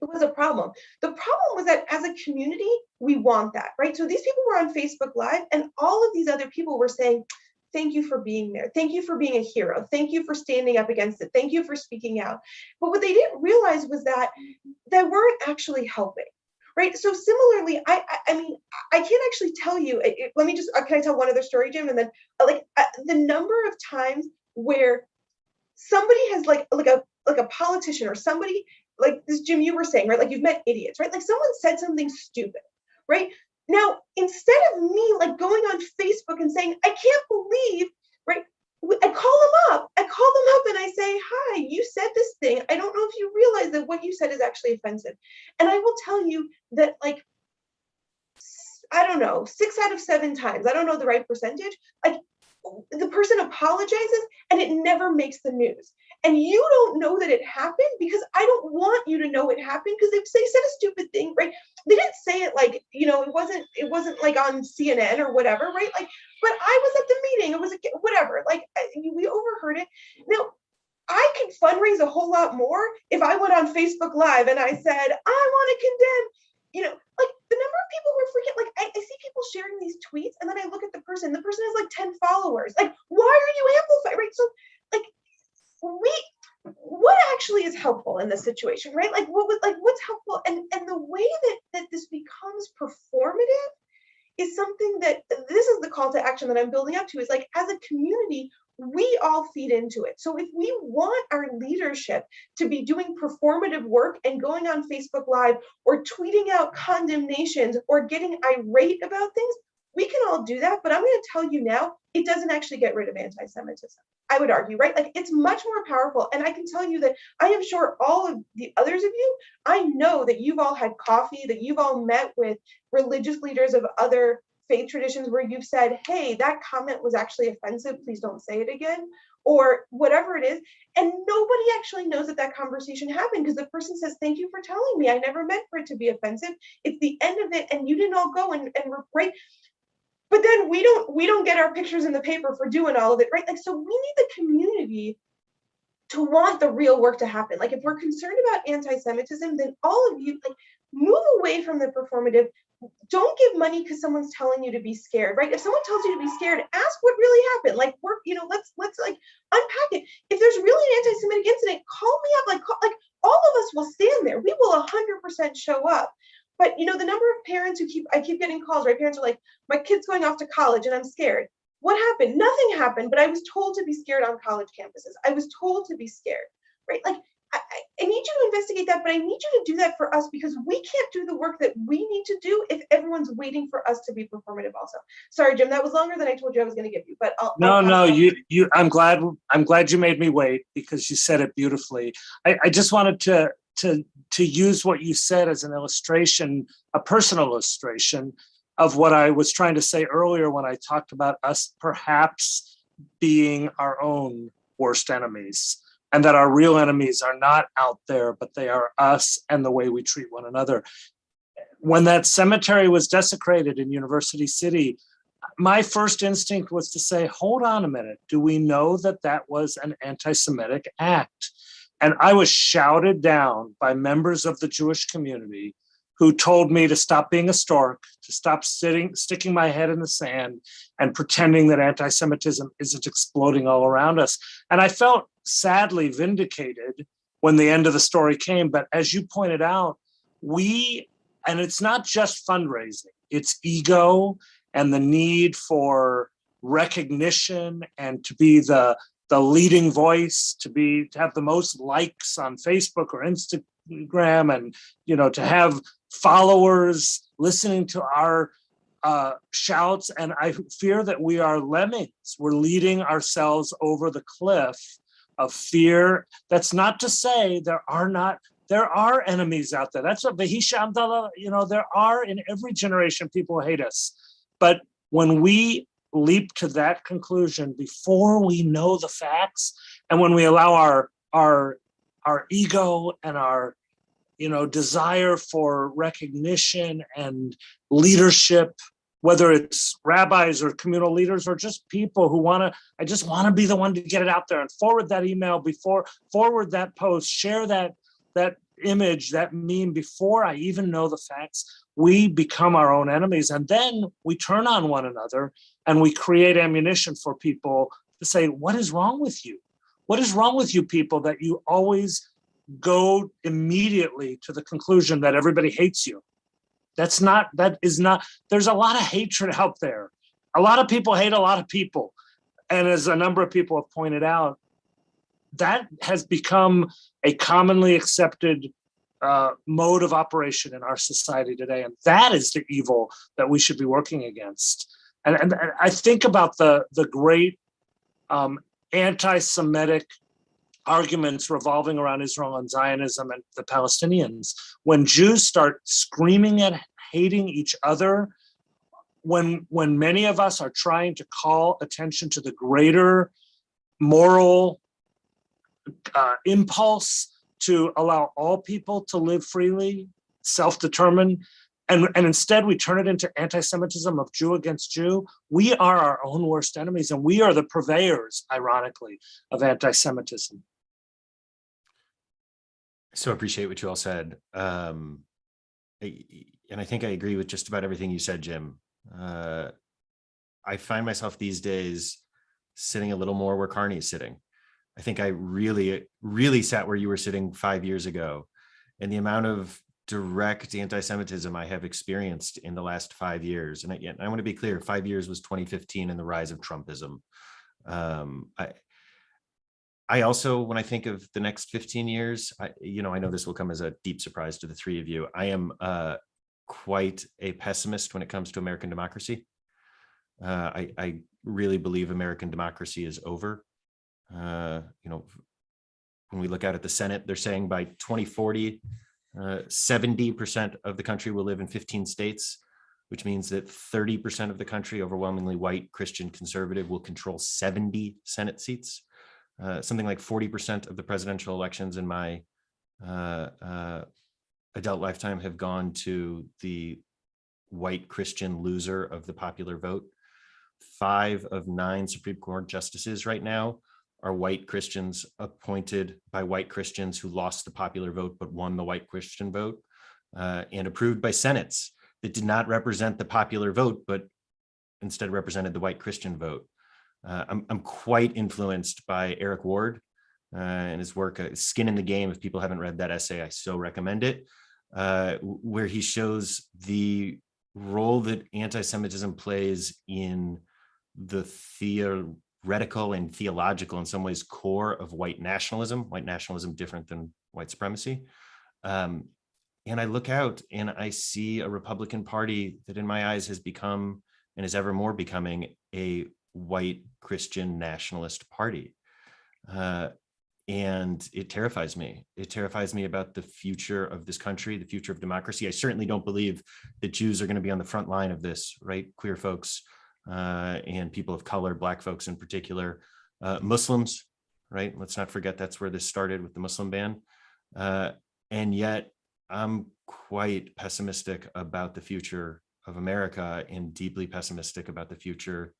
It was a problem. The problem was that as a community, we want that, right? So these people were on Facebook Live, and all of these other people were saying, thank you for being there. Thank you for being a hero. Thank you for standing up against it. Thank you for speaking out. But what they didn't realize was that they weren't actually helping. Right. So similarly, I mean, I can't actually tell you. Let me just, can I tell one other story, Jim? And then the number of times where somebody has like a politician or somebody like this, Jim, you were saying, right? Like you've met idiots, right? Like someone said something stupid, right? Now, instead of me like going on Facebook and saying, I can't believe, right? I call them up. I call them up and I say, hi, you said this thing. I don't know if you realize that what you said is actually offensive. And I will tell you that like, I don't know, 6 out of 7 times, I don't know the right percentage, like the person apologizes and it never makes the news. And you don't know that it happened because I don't want you to know it happened because they said a stupid thing, right? They didn't say it like, you know, it wasn't like on CNN or whatever, right? Like, but I was at the meeting, it was whatever, like we overheard it. Now, I could fundraise a whole lot more if I went on Facebook Live and I said, I want to condemn, you know, like the number of people who are freaking, like I see people sharing these tweets and then I look at the person has like 10 followers. Like, why are you amplifying, right? So like what actually is helpful in this situation, right? Like what's helpful, and the way that this becomes performative is something that this is the call to action that I'm building up to, is like as a community, we all feed into it. So if we want our leadership to be doing performative work and going on Facebook Live or tweeting out condemnations or getting irate about things, we can all do that. But I'm going to tell you now, it doesn't actually get rid of anti-Semitism, I would argue, right? Like it's much more powerful. And I can tell you that I am sure all of the others of you, I know that you've all had coffee, that you've all met with religious leaders of other faith traditions where you've said, hey, that comment was actually offensive, please don't say it again, or whatever it is. And nobody actually knows that that conversation happened because the person says, thank you for telling me, I never meant for it to be offensive. It's the end of it. And you didn't all go and right. But then we don't get our pictures in the paper for doing all of it, right? Like, so we need the community to want the real work to happen. Like if we're concerned about anti-Semitism, then all of you like move away from the performative. Don't give money because someone's telling you to be scared, right? If someone tells you to be scared, ask what really happened. Like we're, you know, let's like unpack it. If there's really an anti-Semitic incident, call me up. Like all of us will stand there. We will 100% show up. But you know, the number of parents who I keep getting calls, right? Parents are like, my kid's going off to college and I'm scared. What happened? Nothing happened, but I was told to be scared on college campuses. I was told to be scared, right? Like I need you to investigate that, but I need you to do that for us because we can't do the work that we need to do if everyone's waiting for us to be performative also. Sorry, Jim, that was longer than I told you I was going to give you, but I'm glad you made me wait because you said it beautifully. I just wanted to use what you said as an illustration, a personal illustration of what I was trying to say earlier when I talked about us perhaps being our own worst enemies, and that our real enemies are not out there, but they are us and the way we treat one another. When that cemetery was desecrated in University City, my first instinct was to say, hold on a minute, do we know that that was an anti-Semitic act? And I was shouted down by members of the Jewish community who told me to stop being a stork, to stop sticking my head in the sand and pretending that anti-Semitism isn't exploding all around us. And I felt sadly vindicated when the end of the story came. But as you pointed out, and it's not just fundraising, it's ego and the need for recognition and to be the leading voice, to have the most likes on Facebook or Instagram, and to have followers listening to our shouts. And I fear that we are lemmings. We're leading ourselves over the cliff of fear. That's not to say there are enemies out there. That's what Vahisha Amdallah, there are in every generation people who hate us. But when we leap to that conclusion before we know the facts, and when we allow our ego and our desire for recognition and leadership, whether it's rabbis or communal leaders or just people who I just want to be the one to get it out there and forward that email, forward that post, share that image, that meme, before I even know the facts, we become our own enemies. And then we turn on one another and we create ammunition for people to say, what is wrong with you? What is wrong with you people that you always go immediately to the conclusion that everybody hates you? That is not, there's a lot of hatred out there. A lot of people hate a lot of people. And as a number of people have pointed out, that has become a commonly accepted mode of operation in our society today. And that is the evil that we should be working against. And I think about the great anti-Semitic arguments revolving around Israel and Zionism and the Palestinians. When Jews start screaming at hating each other, when many of us are trying to call attention to the greater moral impulse to allow all people to live freely, self-determined, and instead we turn it into anti-Semitism of Jew against Jew, we are our own worst enemies, and we are the purveyors, ironically, of anti-Semitism. So appreciate what you all said. And I think I agree with just about everything you said, Jim. I find myself these days sitting a little more where Carney's sitting. I think I really, really sat where you were sitting 5 years ago, and the amount of direct anti-Semitism I have experienced in the last 5 years. And I want to be clear, 5 years was 2015 and the rise of Trumpism. I also, when I think of the next 15 years, I know this will come as a deep surprise to the three of you. I am quite a pessimist when it comes to American democracy. I really believe American democracy is over. When we look out at the Senate, they're saying by 2040, 70% of the country will live in 15 states, which means that 30% of the country, overwhelmingly white, Christian, conservative, will control 70 Senate seats. Something like 40% of the presidential elections in my adult lifetime have gone to the white Christian loser of the popular vote. 5 of 9 Supreme Court justices right now are white Christians appointed by white Christians who lost the popular vote but won the white Christian vote, and approved by senates that did not represent the popular vote but instead represented the white Christian vote. I'm quite influenced by Eric Ward and his work, Skin in the Game. If people haven't read that essay, I so recommend it, where he shows the role that anti-Semitism plays in the theoretical and theological, in some ways, core of white nationalism different than white supremacy. And I look out and I see a Republican Party that in my eyes has become and is ever more becoming a white Christian nationalist party. And it terrifies me. It terrifies me about the future of this country, the future of democracy. I certainly don't believe that Jews are going to be on the front line of this, right? Queer folks and people of color, Black folks in particular, Muslims, right? Let's not forget that's where this started with the Muslim ban. And yet I'm quite pessimistic about the future of America and deeply pessimistic about the future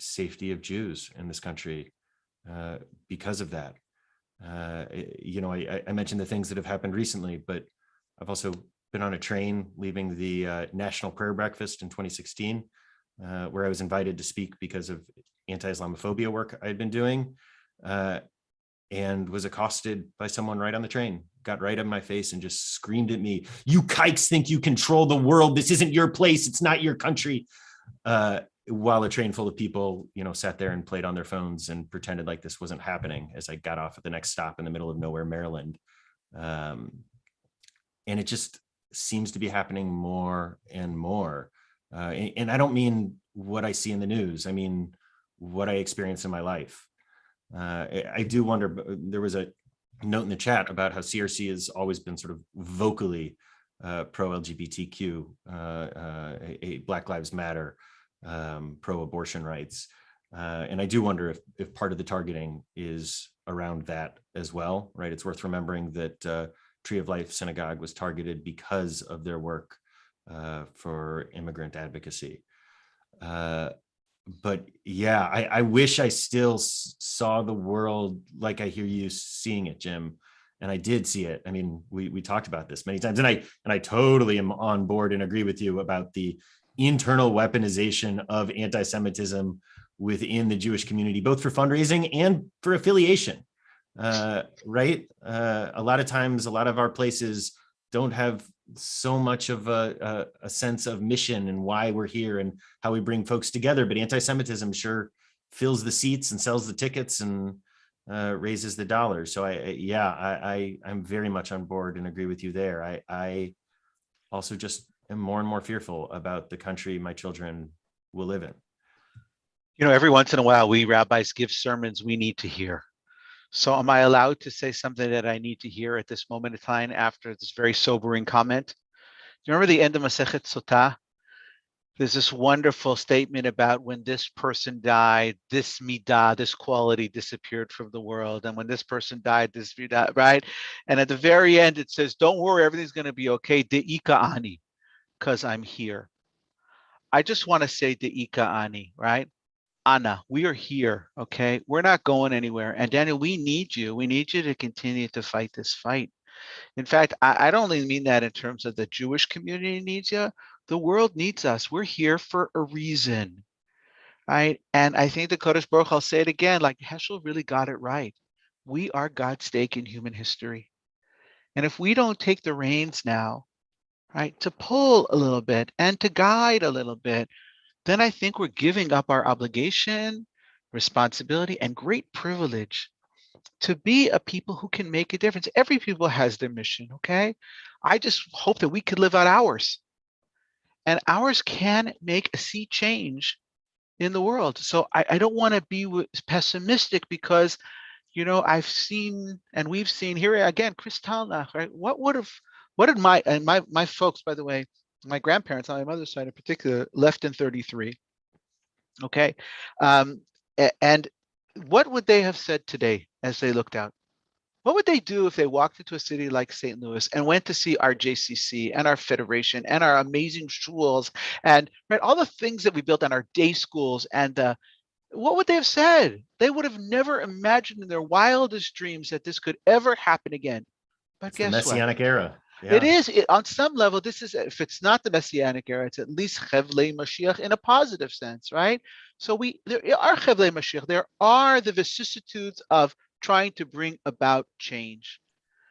safety of Jews in this country because of that. I mentioned the things that have happened recently, but I've also been on a train leaving the National Prayer Breakfast in 2016, where I was invited to speak because of anti-Islamophobia work I had been doing, and was accosted by someone right on the train, got right in my face and just screamed at me, "You kikes think you control the world. This isn't your place. It's not your country." While a train full of people, sat there and played on their phones and pretended like this wasn't happening as I got off at the next stop in the middle of nowhere, Maryland. And it just seems to be happening more and more. And I don't mean what I see in the news. I mean, what I experience in my life. I do wonder, there was a note in the chat about how CRC has always been sort of vocally pro-LGBTQ, a Black Lives Matter, pro-abortion rights. And I do wonder if part of the targeting is around that as well, right? It's worth remembering that Tree of Life Synagogue was targeted because of their work for immigrant advocacy. But yeah, I wish I still saw the world like I hear you seeing it, Jim. And I did see it. I mean, we talked about this many times, and I totally am on board and agree with you about the internal weaponization of anti-Semitism within the Jewish community, both for fundraising and for affiliation. Right? A lot of times, a lot of our places don't have so much of a sense of mission and why we're here and how we bring folks together. But anti-Semitism sure fills the seats and sells the tickets and raises the dollars. So I'm very much on board and agree with you there. I also just am more and more fearful about the country my children will live in. You know, every once in a while, we rabbis give sermons we need to hear. So am I allowed to say something that I need to hear at this moment in time after this very sobering comment? Do you remember the end of Masechet Sotah? There's this wonderful statement about when this person died, this midah, this quality disappeared from the world. And when this person died, this midah, right? And at the very end, it says, don't worry, everything's going to be okay. De'ika ani, because I'm here. I just want to say De'ika ani, right? Anna, we are here, okay? We're not going anywhere. And Daniel, we need you. We need you to continue to fight this fight. In fact, I don't only mean that in terms of the Jewish community needs you. The world needs us. We're here for a reason, right? And I think the Kodesh Baruch, I'll say it again, like Heschel really got it right. We are God's stake in human history. And if we don't take the reins now, right, to pull a little bit and to guide a little bit, then I think we're giving up our obligation, responsibility, and great privilege to be a people who can make a difference. Every people has their mission, okay? I just hope that we could live out ours. And ours can make a sea change in the world. So I don't want to be pessimistic because, you know, I've seen and we've seen here again, Chris Talnach, right? What did my folks, by the way, my grandparents on my mother's side in particular, left in 33. Okay. And what would they have said today as they looked out? What would they do if they walked into a city like St. Louis and went to see our JCC and our federation and our amazing schools and right, all the things that we built on our day schools? And what would they have said? They would have never imagined in their wildest dreams that this could ever happen again. But It's the guess what? Messianic era. Yeah. It is, on some level, this is, if it's not the Messianic era, it's at least Chevlei Mashiach in a positive sense, right? So there are Chevlei Mashiach, there are the vicissitudes of trying to bring about change.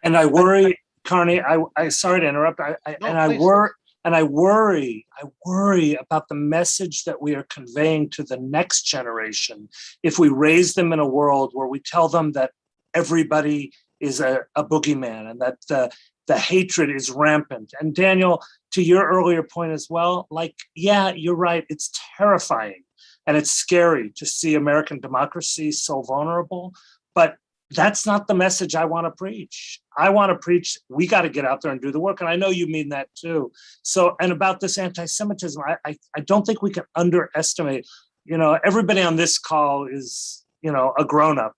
And I worry, Carney, I sorry to interrupt. I worry about the message that we are conveying to the next generation if we raise them in a world where we tell them that everybody is a boogeyman and that the hatred is rampant. And Daniel, to your earlier point as well, like, yeah, you're right. It's terrifying and it's scary to see American democracy so vulnerable. But that's not the message I want to preach. I want to preach, we got to get out there and do the work. And I know you mean that too. So, and about this anti-Semitism, I don't think we can underestimate, you know, everybody on this call is, you know, a grown-up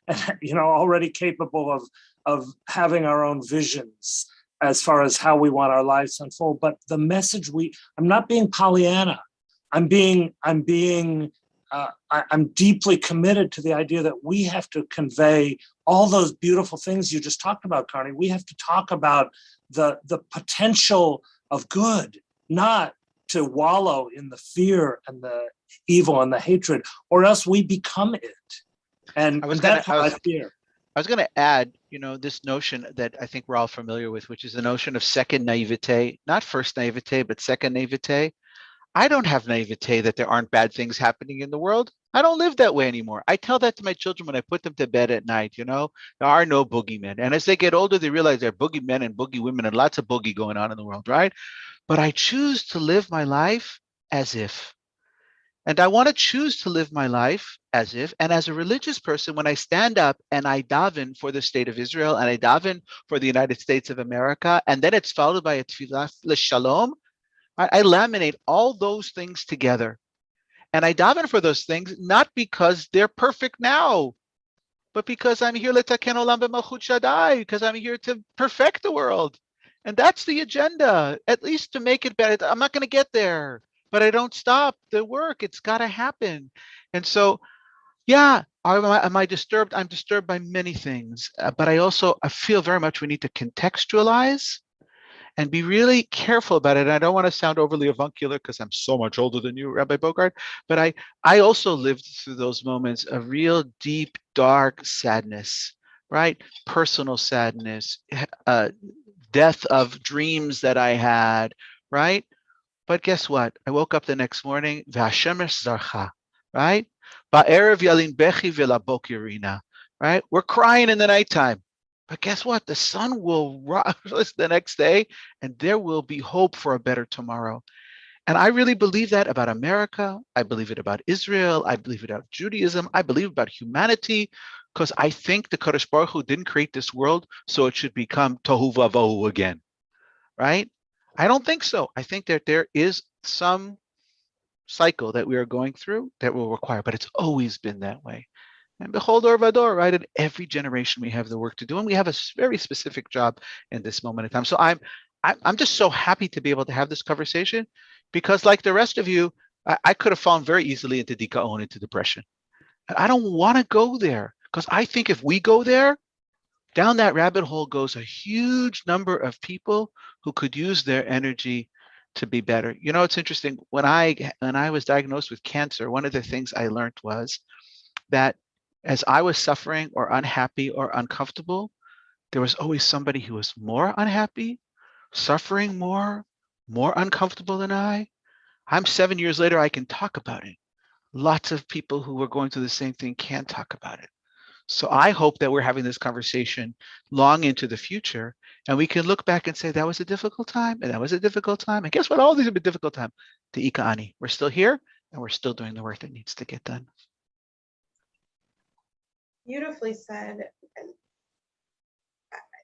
and, you know, already capable of having our own visions as far as how we want our lives to unfold. But the message I'm not being Pollyanna. I'm deeply committed to the idea that we have to convey all those beautiful things you just talked about, Carney. We have to talk about the potential of good, not to wallow in the fear and the evil and the hatred, or else we become it. And that's how I fear. I was going to add, you know, this notion that I think we're all familiar with, which is the notion of second naivete, not first naivete, but second naivete. I don't have naivete that there aren't bad things happening in the world. I don't live that way anymore. I tell that to my children when I put them to bed at night, you know, there are no boogeymen. And as they get older, they realize there are boogeymen and boogie women and lots of boogie going on in the world, right? But I choose to live my life as if. And I want to choose to live my life as if, and as a religious person, when I stand up and I daven for the state of Israel and I daven for the United States of America, and then it's followed by a tefillah l'shalom, I laminate all those things together. And I daven for those things, not because they're perfect now, but because I'm here l'taken olam b'malchut Shaddai, because I'm here to perfect the world. And that's the agenda, at least to make it better. I'm not going to get there, but I don't stop the work. It's got to happen. And so, yeah, Am I disturbed? I'm disturbed by many things, but I feel very much we need to contextualize and be really careful about it. And I don't want to sound overly avuncular because I'm so much older than you, Rabbi Bogart, but I also lived through those moments of real deep, dark sadness, right? Personal sadness, death of dreams that I had, right? But guess what? I woke up the next morning, Vashemesh Zarcha, right? Ba'erev yalin bechi v'labokirina, right? We're crying in the nighttime. But guess what? The sun will rise the next day, and there will be hope for a better tomorrow. And I really believe that about America. I believe it about Israel. I believe it about Judaism. I believe about humanity, because I think the Kadosh Baruch Hu didn't create this world so it should become tohu vavohu again, right? I don't think so. I think that there is some cycle that we are going through that will require, but it's always been that way. And behold, or vador, right? In every generation, we have the work to do, and we have a very specific job in this moment in time. So I'm just so happy to be able to have this conversation, because like the rest of you, I could have fallen very easily into dikaon, into depression. I don't want to go there, because I think if we go there, down that rabbit hole goes a huge number of people who could use their energy to be better. You know, it's interesting. When I was diagnosed with cancer, one of the things I learned was that as I was suffering or unhappy or uncomfortable, there was always somebody who was more unhappy, suffering more uncomfortable than I. I'm 7 years later, I can talk about it. Lots of people who were going through the same thing can't talk about it. So I hope that we're having this conversation long into the future, and we can look back and say that was a difficult time, and that was a difficult time. And guess what? All these have been difficult time. To Ika Ani, we're still here, and we're still doing the work that needs to get done. Beautifully said. And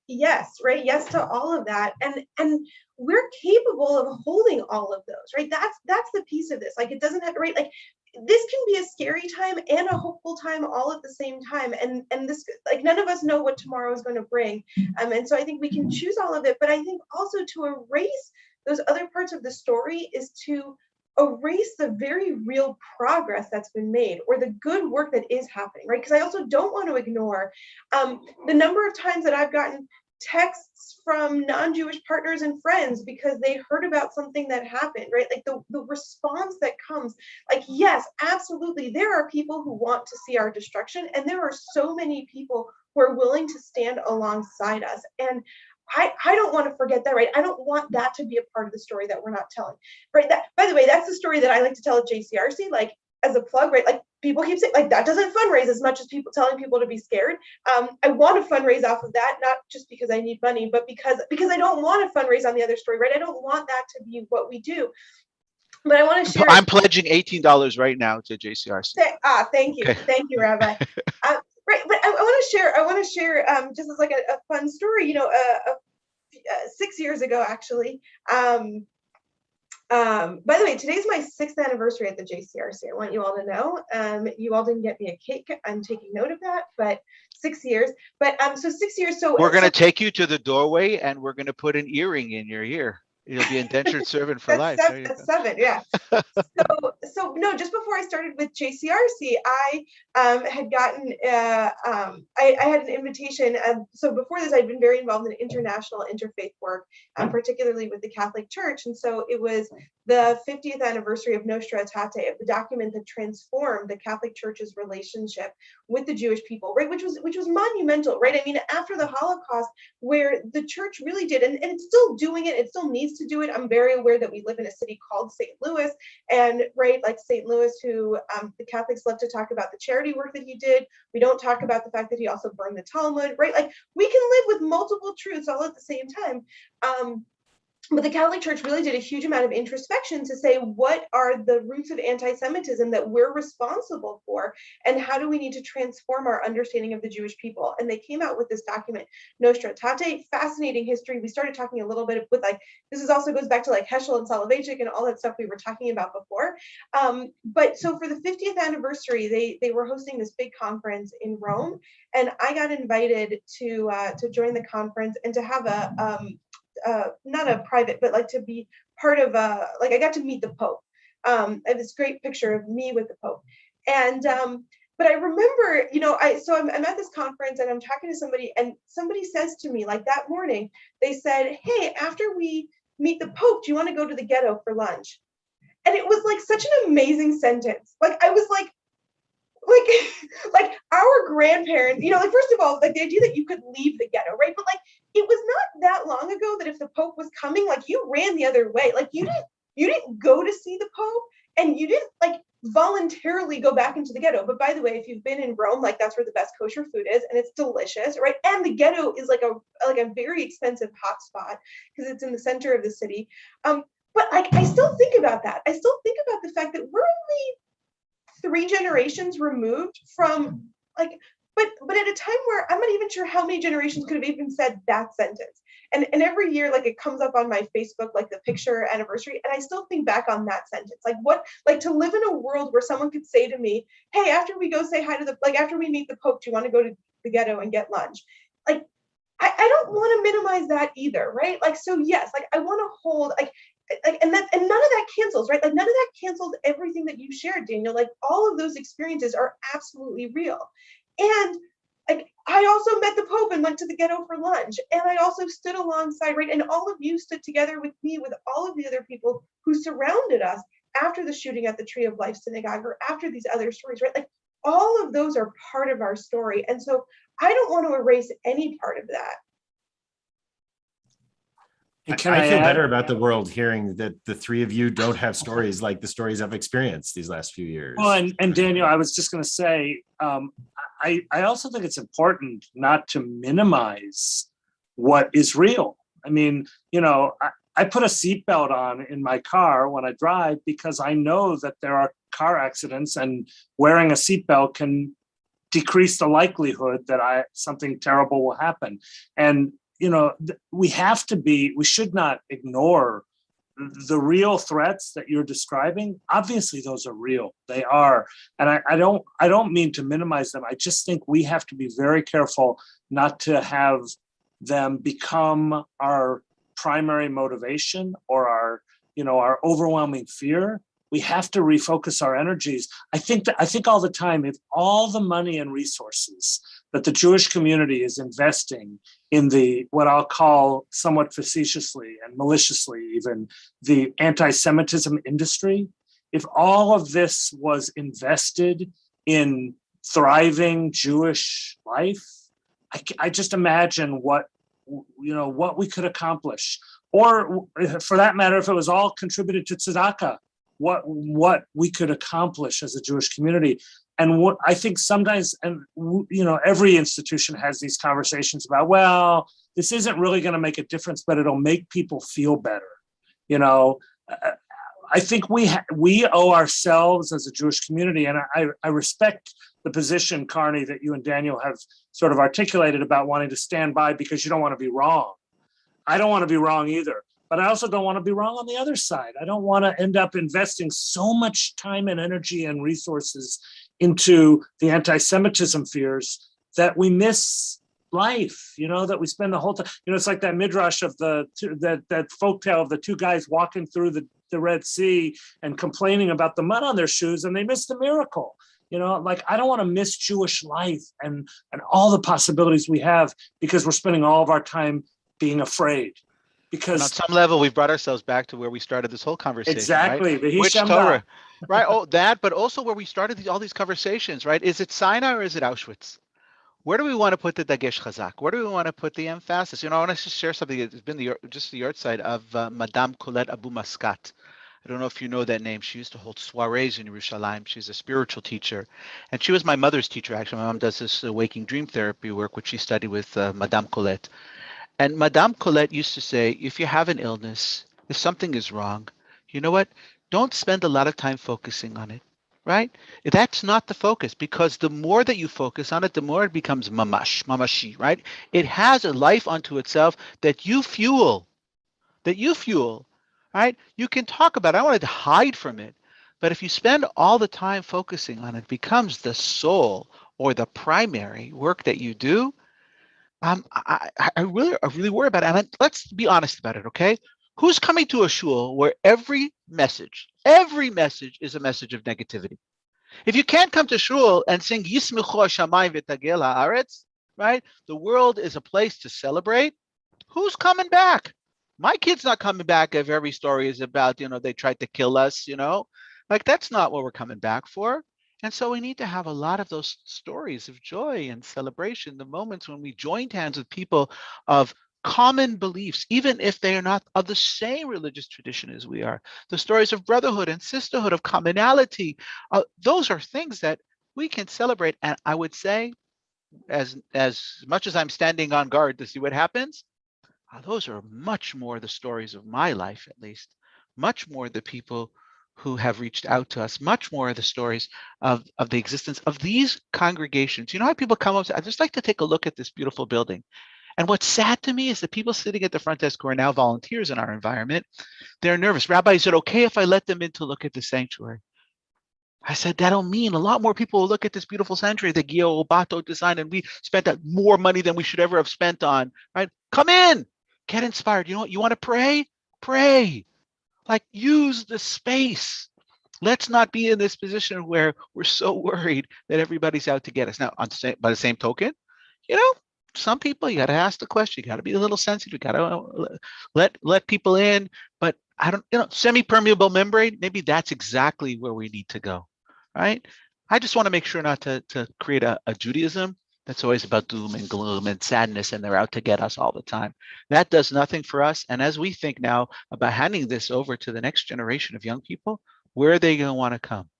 yes, right? Yes to all of that. And we're capable of holding all of those, right? That's the piece of this. Like, it doesn't have, right? Like, this can be a scary time and a hopeful time all at the same time. And this, like, none of us know what tomorrow is going to bring. And so I think we can choose all of it. But I think also to erase those other parts of the story is to erase the very real progress that's been made, or the good work that is happening, right? Because I also don't want to ignore the number of times that I've gotten texts from non-Jewish partners and friends because they heard about something that happened, right? Like the response that comes, like, yes, absolutely, there are people who want to see our destruction, and there are so many people who are willing to stand alongside us. And I don't want to forget that, right? I don't want that to be a part of the story that we're not telling, right? That, by the way, that's the story that I like to tell at JCRC, like, as a plug, right? Like, people keep saying, like, that doesn't fundraise as much as people telling people to be scared. I want to fundraise off of that, not just because I need money, but because I don't want to fundraise on the other story, right? I don't want that to be what we do. But I want to share. I'm pledging $18 right now to JCRC. Thank you, okay. Thank you, Rabbi. Right, but I want to share just as like a fun story. You know, 6 years ago, actually. By the way, today's my 6th anniversary at the JCRC. I want you all to know. You all didn't get me a cake. I'm taking note of that, but 6 years. But so 6 years. So we're going to take you to the doorway, and we're going to put an earring in your ear. You'll be indentured servant for life. That's 7, yeah. So no, just before I started with JCRC, I had gotten I had an invitation. So before this, I'd been very involved in international interfaith work, particularly with the Catholic Church. And so it was the 50th anniversary of Nostra Aetate, of the document that transformed the Catholic Church's relationship with the Jewish people, right? Which was monumental, right? I mean, after the Holocaust, where the church really did, and it's still doing it, it still needs to do it. I'm very aware that we live in a city called St. Louis, and right, like St. Louis, who the Catholics love to talk about the charity work that he did. We don't talk about the fact that he also burned the Talmud, right? Like, we can live with multiple truths all at the same time. But the Catholic Church really did a huge amount of introspection to say, what are the roots of anti-Semitism that we're responsible for, and how do we need to transform our understanding of the Jewish people? And they came out with this document, Nostra Aetate, fascinating history. We started talking a little bit with, like, this is also goes back to like Heschel and Soloveitchik and all that stuff we were talking about before. But so for the 50th anniversary, they were hosting this big conference in Rome, and I got invited to join the conference and to have not a private, but like to be part of like, I got to meet the Pope. I have this great picture of me with the Pope. And but I remember, I'm at this conference and I'm talking to somebody, and somebody says to me, like that morning, they said, "Hey, after we meet the Pope, do you want to go to the ghetto for lunch?" And it was like such an amazing sentence. Like I was like like our grandparents, like first of all, like the idea that you could leave the ghetto, right? But like it was not that long ago that if the Pope was coming, like you ran the other way. Like you didn't go to see the Pope, and you didn't like voluntarily go back into the ghetto. But by the way, if you've been in Rome, like that's where the best kosher food is, and it's delicious, right? And the ghetto is like a very expensive hotspot because it's in the center of the city. But like I still think about that. I still think about the fact that we're only 3 generations removed from like, but at a time where I'm not even sure how many generations could have even said that sentence. And every year, like it comes up on my Facebook, like the picture anniversary, and I still think back on that sentence. Like to live in a world where someone could say to me, "Hey, after we go say hi to after we meet the Pope, do you want to go to the ghetto and get lunch?" Like, I don't want to minimize that either, right? Like, so yes, like I want to hold and none of that cancels, right? Like none of that cancels everything that you shared, Daniel. Like all of those experiences are absolutely real. And like I also met the Pope and went to the ghetto for lunch. And I also stood alongside, right? And all of you stood together with me, with all of the other people who surrounded us after the shooting at the Tree of Life Synagogue, or after these other stories, right? Like all of those are part of our story. And so I don't want to erase any part of that. And can I feel add? better about the world hearing that the three of you don't have stories like the stories I've experienced these last few years. Well, and Daniel, I was just going to say, I also think it's important not to minimize what is real. I mean, I put a seatbelt on in my car when I drive because I know that there are car accidents, and wearing a seatbelt can decrease the likelihood that something terrible will happen. And we should not ignore the real threats that you're describing. Obviously, those are real. They are. And I don't mean to minimize them. I just think we have to be very careful not to have them become our primary motivation or our overwhelming fear. We have to refocus our energies. I think all the time, if all the money and resources that the Jewish community is investing in what I'll call somewhat facetiously and maliciously even the anti-Semitism industry, if all of this was invested in thriving Jewish life, I just imagine what we could accomplish. Or for that matter, if it was all contributed to tzedakah, what we could accomplish as a Jewish community. And what I think sometimes, and every institution has these conversations about, well, this isn't really going to make a difference, but it'll make people feel better. I think we owe ourselves as a Jewish community, and I respect the position, Carney, that you and Daniel have sort of articulated about wanting to stand by because you don't want to be wrong. I don't want to be wrong either. But I also don't want to be wrong on the other side. I don't want to end up investing so much time and energy and resources into the anti-Semitism fears that we miss life, that we spend the whole time, it's like that midrash of that folktale of the two guys walking through the Red Sea and complaining about the mud on their shoes, and they miss the miracle. Like I don't want to miss Jewish life and all the possibilities we have because we're spending all of our time being afraid. Because and on some level, we've brought ourselves back to where we started this whole conversation. Exactly. Right? Which Torah, right? Oh, that, but also where we started all these conversations, right? Is it Sinai or is it Auschwitz? Where do we want to put the dagesh chazak? Where do we want to put the emphasis? I want to just share something. It's been just the yard side of Madame Colette Abu Maskat. I don't know if you know that name. She used to hold soirees in Yerushalayim. She's a spiritual teacher. And she was my mother's teacher, actually. My mom does this waking dream therapy work, which she studied with Madame Colette. And Madame Colette used to say, if you have an illness, if something is wrong, you know what? Don't spend a lot of time focusing on it, right? That's not the focus, because the more that you focus on it, the more it becomes mamashi, right? It has a life unto itself that you fuel, right? You can talk about it. I don't want to hide from it. But if you spend all the time focusing on it, it becomes the soul or the primary work that you do. I really worry about it. And let's be honest about it, okay? Who's coming to a shul where every message is a message of negativity? If you can't come to shul and sing Yismichu Shamayim v'tagel haaretz, right? The world is a place to celebrate. Who's coming back? My kid's not coming back if every story is about, they tried to kill us, Like that's not what we're coming back for. And so we need to have a lot of those stories of joy and celebration, the moments when we joined hands with people of common beliefs, even if they are not of the same religious tradition as we are. The stories of brotherhood and sisterhood, of commonality, those are things that we can celebrate. And I would say, as much as I'm standing on guard to see what happens, those are much more the stories of my life, at least, much more the people who have reached out to us, much more of the stories of the existence of these congregations. You know how people come up, I just like to take a look at this beautiful building. And what's sad to me is the people sitting at the front desk who are now volunteers in our environment, they're nervous. Rabbi, is it okay if I let them in to look at the sanctuary? I said, that'll mean a lot more people will look at this beautiful sanctuary that Gio Obato designed, and we spent more money than we should ever have spent on, right? Come in, get inspired. You know what? You want to pray? Pray. Like, use the space. Let's not be in this position where we're so worried that everybody's out to get us. Now, by the same token, some people, you got to ask the question. You got to be a little sensitive. You got to let people in. But I don't, semi-permeable membrane, maybe that's exactly where we need to go, right? I just want to make sure not to create a Judaism that's always about doom and gloom and sadness, and they're out to get us all the time. That does nothing for us. And as we think now about handing this over to the next generation of young people, where are they going to want to come?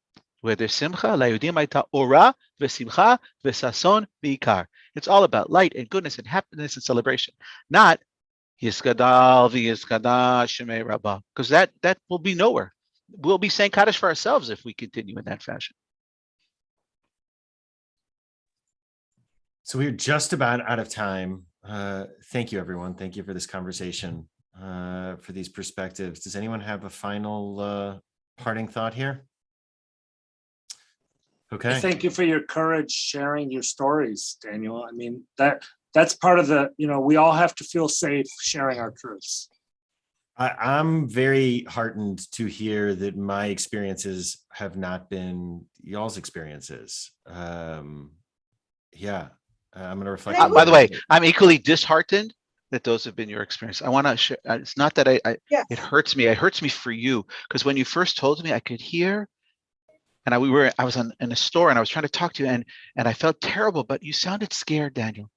Where there's simcha, layudim aita ora, v'simcha, v'sason, v'ikar. It's all about light and goodness and happiness and celebration, not Yiskadal v'yiskada shemei rabbah, because that will be nowhere. We'll be saying Kaddish for ourselves if we continue in that fashion. So we're just about out of time. Thank you, everyone. Thank you for this conversation, for these perspectives. Does anyone have a final parting thought here? Okay. Thank you for your courage sharing your stories, Daniel. I mean, that's part of the, we all have to feel safe sharing our truths. I'm very heartened to hear that my experiences have not been y'all's experiences. Yeah, I'm going to reflect. By the way, I'm equally disheartened that those have been your experience. I want to share. It's not that Yes. It hurts me. It hurts me for you, because when you first told me, I could hear, and I was in a store and I was trying to talk to you, and I felt terrible, but you sounded scared, Daniel,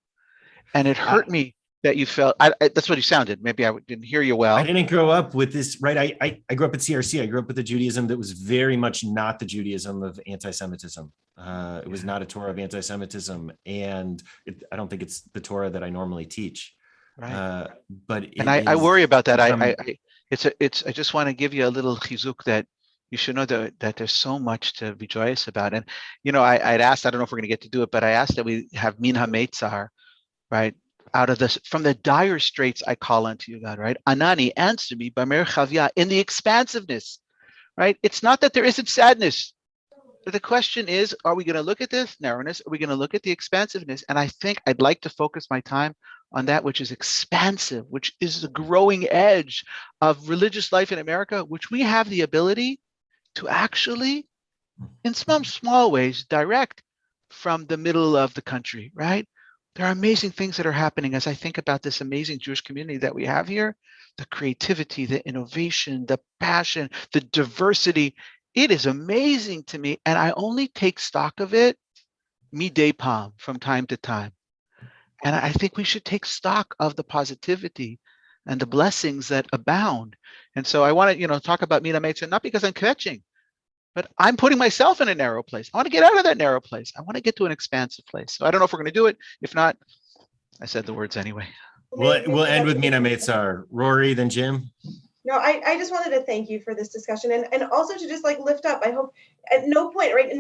and it hurt me that you felt. That's what you sounded. Maybe I didn't hear you well. I didn't grow up with this, right? I grew up at CRC. I grew up with a Judaism that was very much not the Judaism of anti-Semitism. It was not a Torah of anti-Semitism, and I don't think it's the Torah that I normally teach. Right. But I worry about that. I just want to give you a little chizuk that you should know that there's so much to be joyous about. And I'd asked, I don't know if we're going to get to do it, but I asked that we have min hametzar, right? Out of this, from the dire straits, I call unto you, God, right? Anani, answer me, Bamer Chavya, in the expansiveness, right? It's not that there isn't sadness. But the question is, are we going to look at this narrowness? Are we going to look at the expansiveness? And I think I'd like to focus my time on that which is expansive, which is the growing edge of religious life in America, which we have the ability to actually, in some small ways, direct from the middle of the country, right? There are amazing things that are happening as I think about this amazing Jewish community that we have here, the creativity, the innovation, the passion, the diversity. It is amazing to me. And I only take stock of it midday palm from time to time. And I think we should take stock of the positivity and the blessings that abound. And so I want to, talk about Mina Meitzah, not because I'm kvetching, but I'm putting myself in a narrow place. I want to get out of that narrow place. I want to get to an expansive place. So I don't know if we're going to do it. If not, I said the words anyway. We'll end with Mina Meitzar. Rory, then Jim. No, I just wanted to thank you for this discussion, and also to just lift up. I hope at no point, right?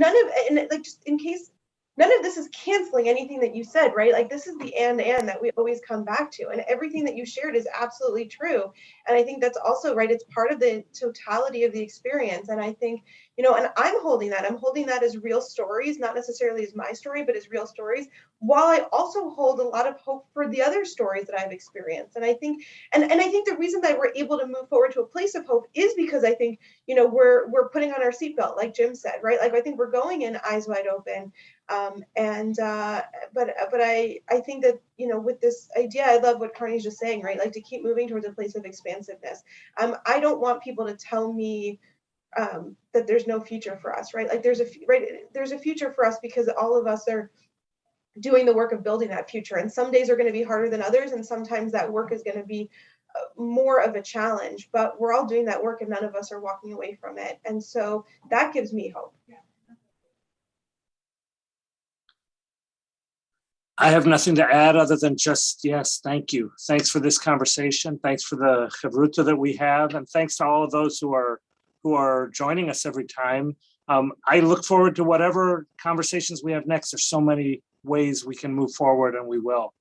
Just in case, none of this is canceling anything that you said, right? This is the and that we always come back to, and everything that you shared is absolutely true. And I think that's also right. It's part of the totality of the experience. And I think, and I'm holding that as real stories, not necessarily as my story, but as real stories, while I also hold a lot of hope for the other stories that I've experienced. And I think, and I think the reason that we're able to move forward to a place of hope is because I think, we're putting on our seatbelt, like Jim said, right? Like, I think we're going in eyes wide open. But I think that, with this idea, I love what Carney's just saying, right? Like, to keep moving towards a place of expansiveness. I don't want people to tell me that there's no future for us, right? Like, there's a future for us because all of us are doing the work of building that future. And some days are going to be harder than others, and sometimes that work is going to be more of a challenge. But we're all doing that work, and none of us are walking away from it. And so that gives me hope. I have nothing to add other than just, yes, thank you. Thanks for this conversation. Thanks for the chavruta that we have. And thanks to all of those who are joining us every time. I look forward to whatever conversations we have next. There's so many ways we can move forward, and we will.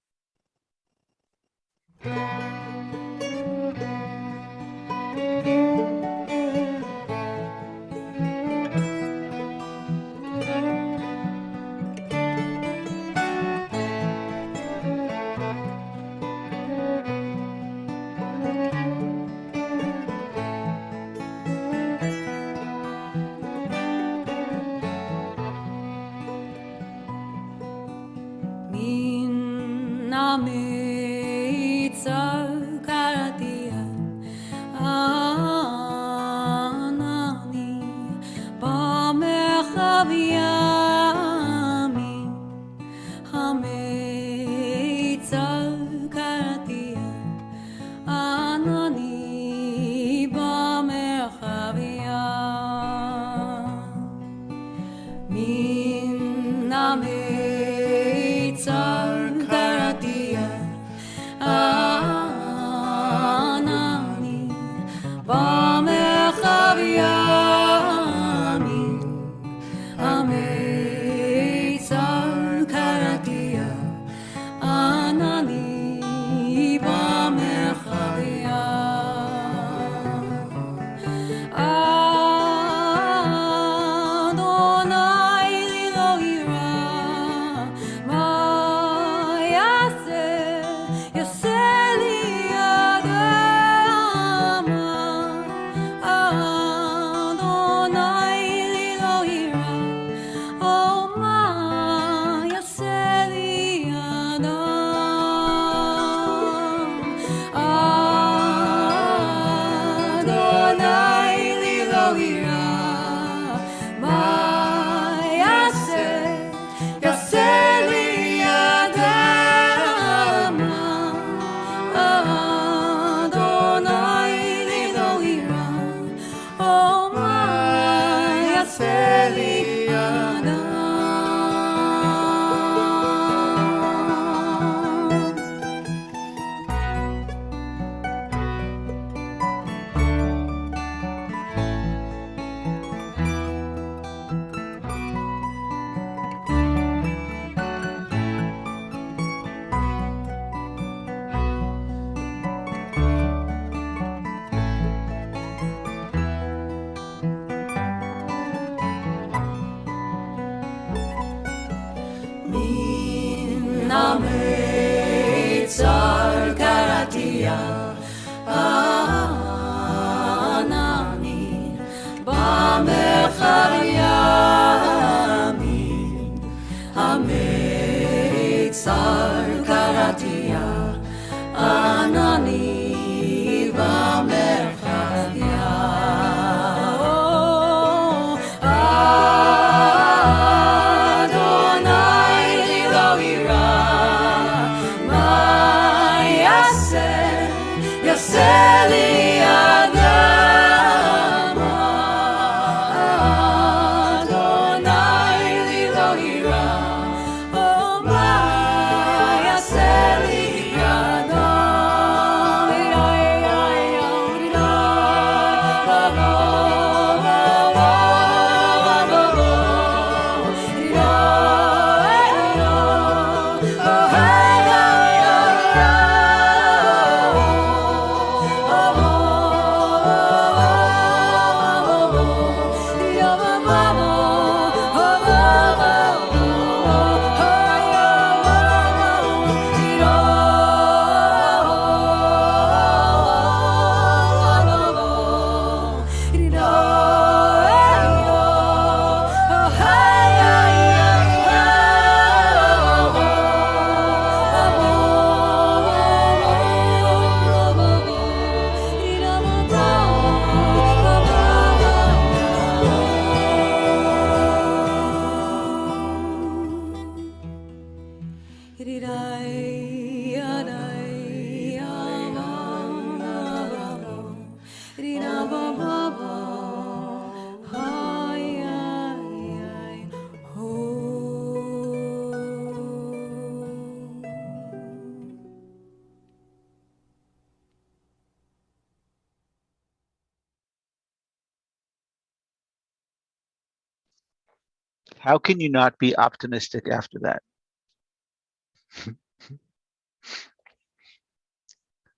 How can you not be optimistic after that?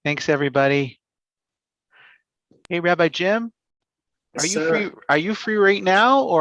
Thanks, everybody. Hey, Rabbi Jim, Yes, are you sir. free? Are you free right now, or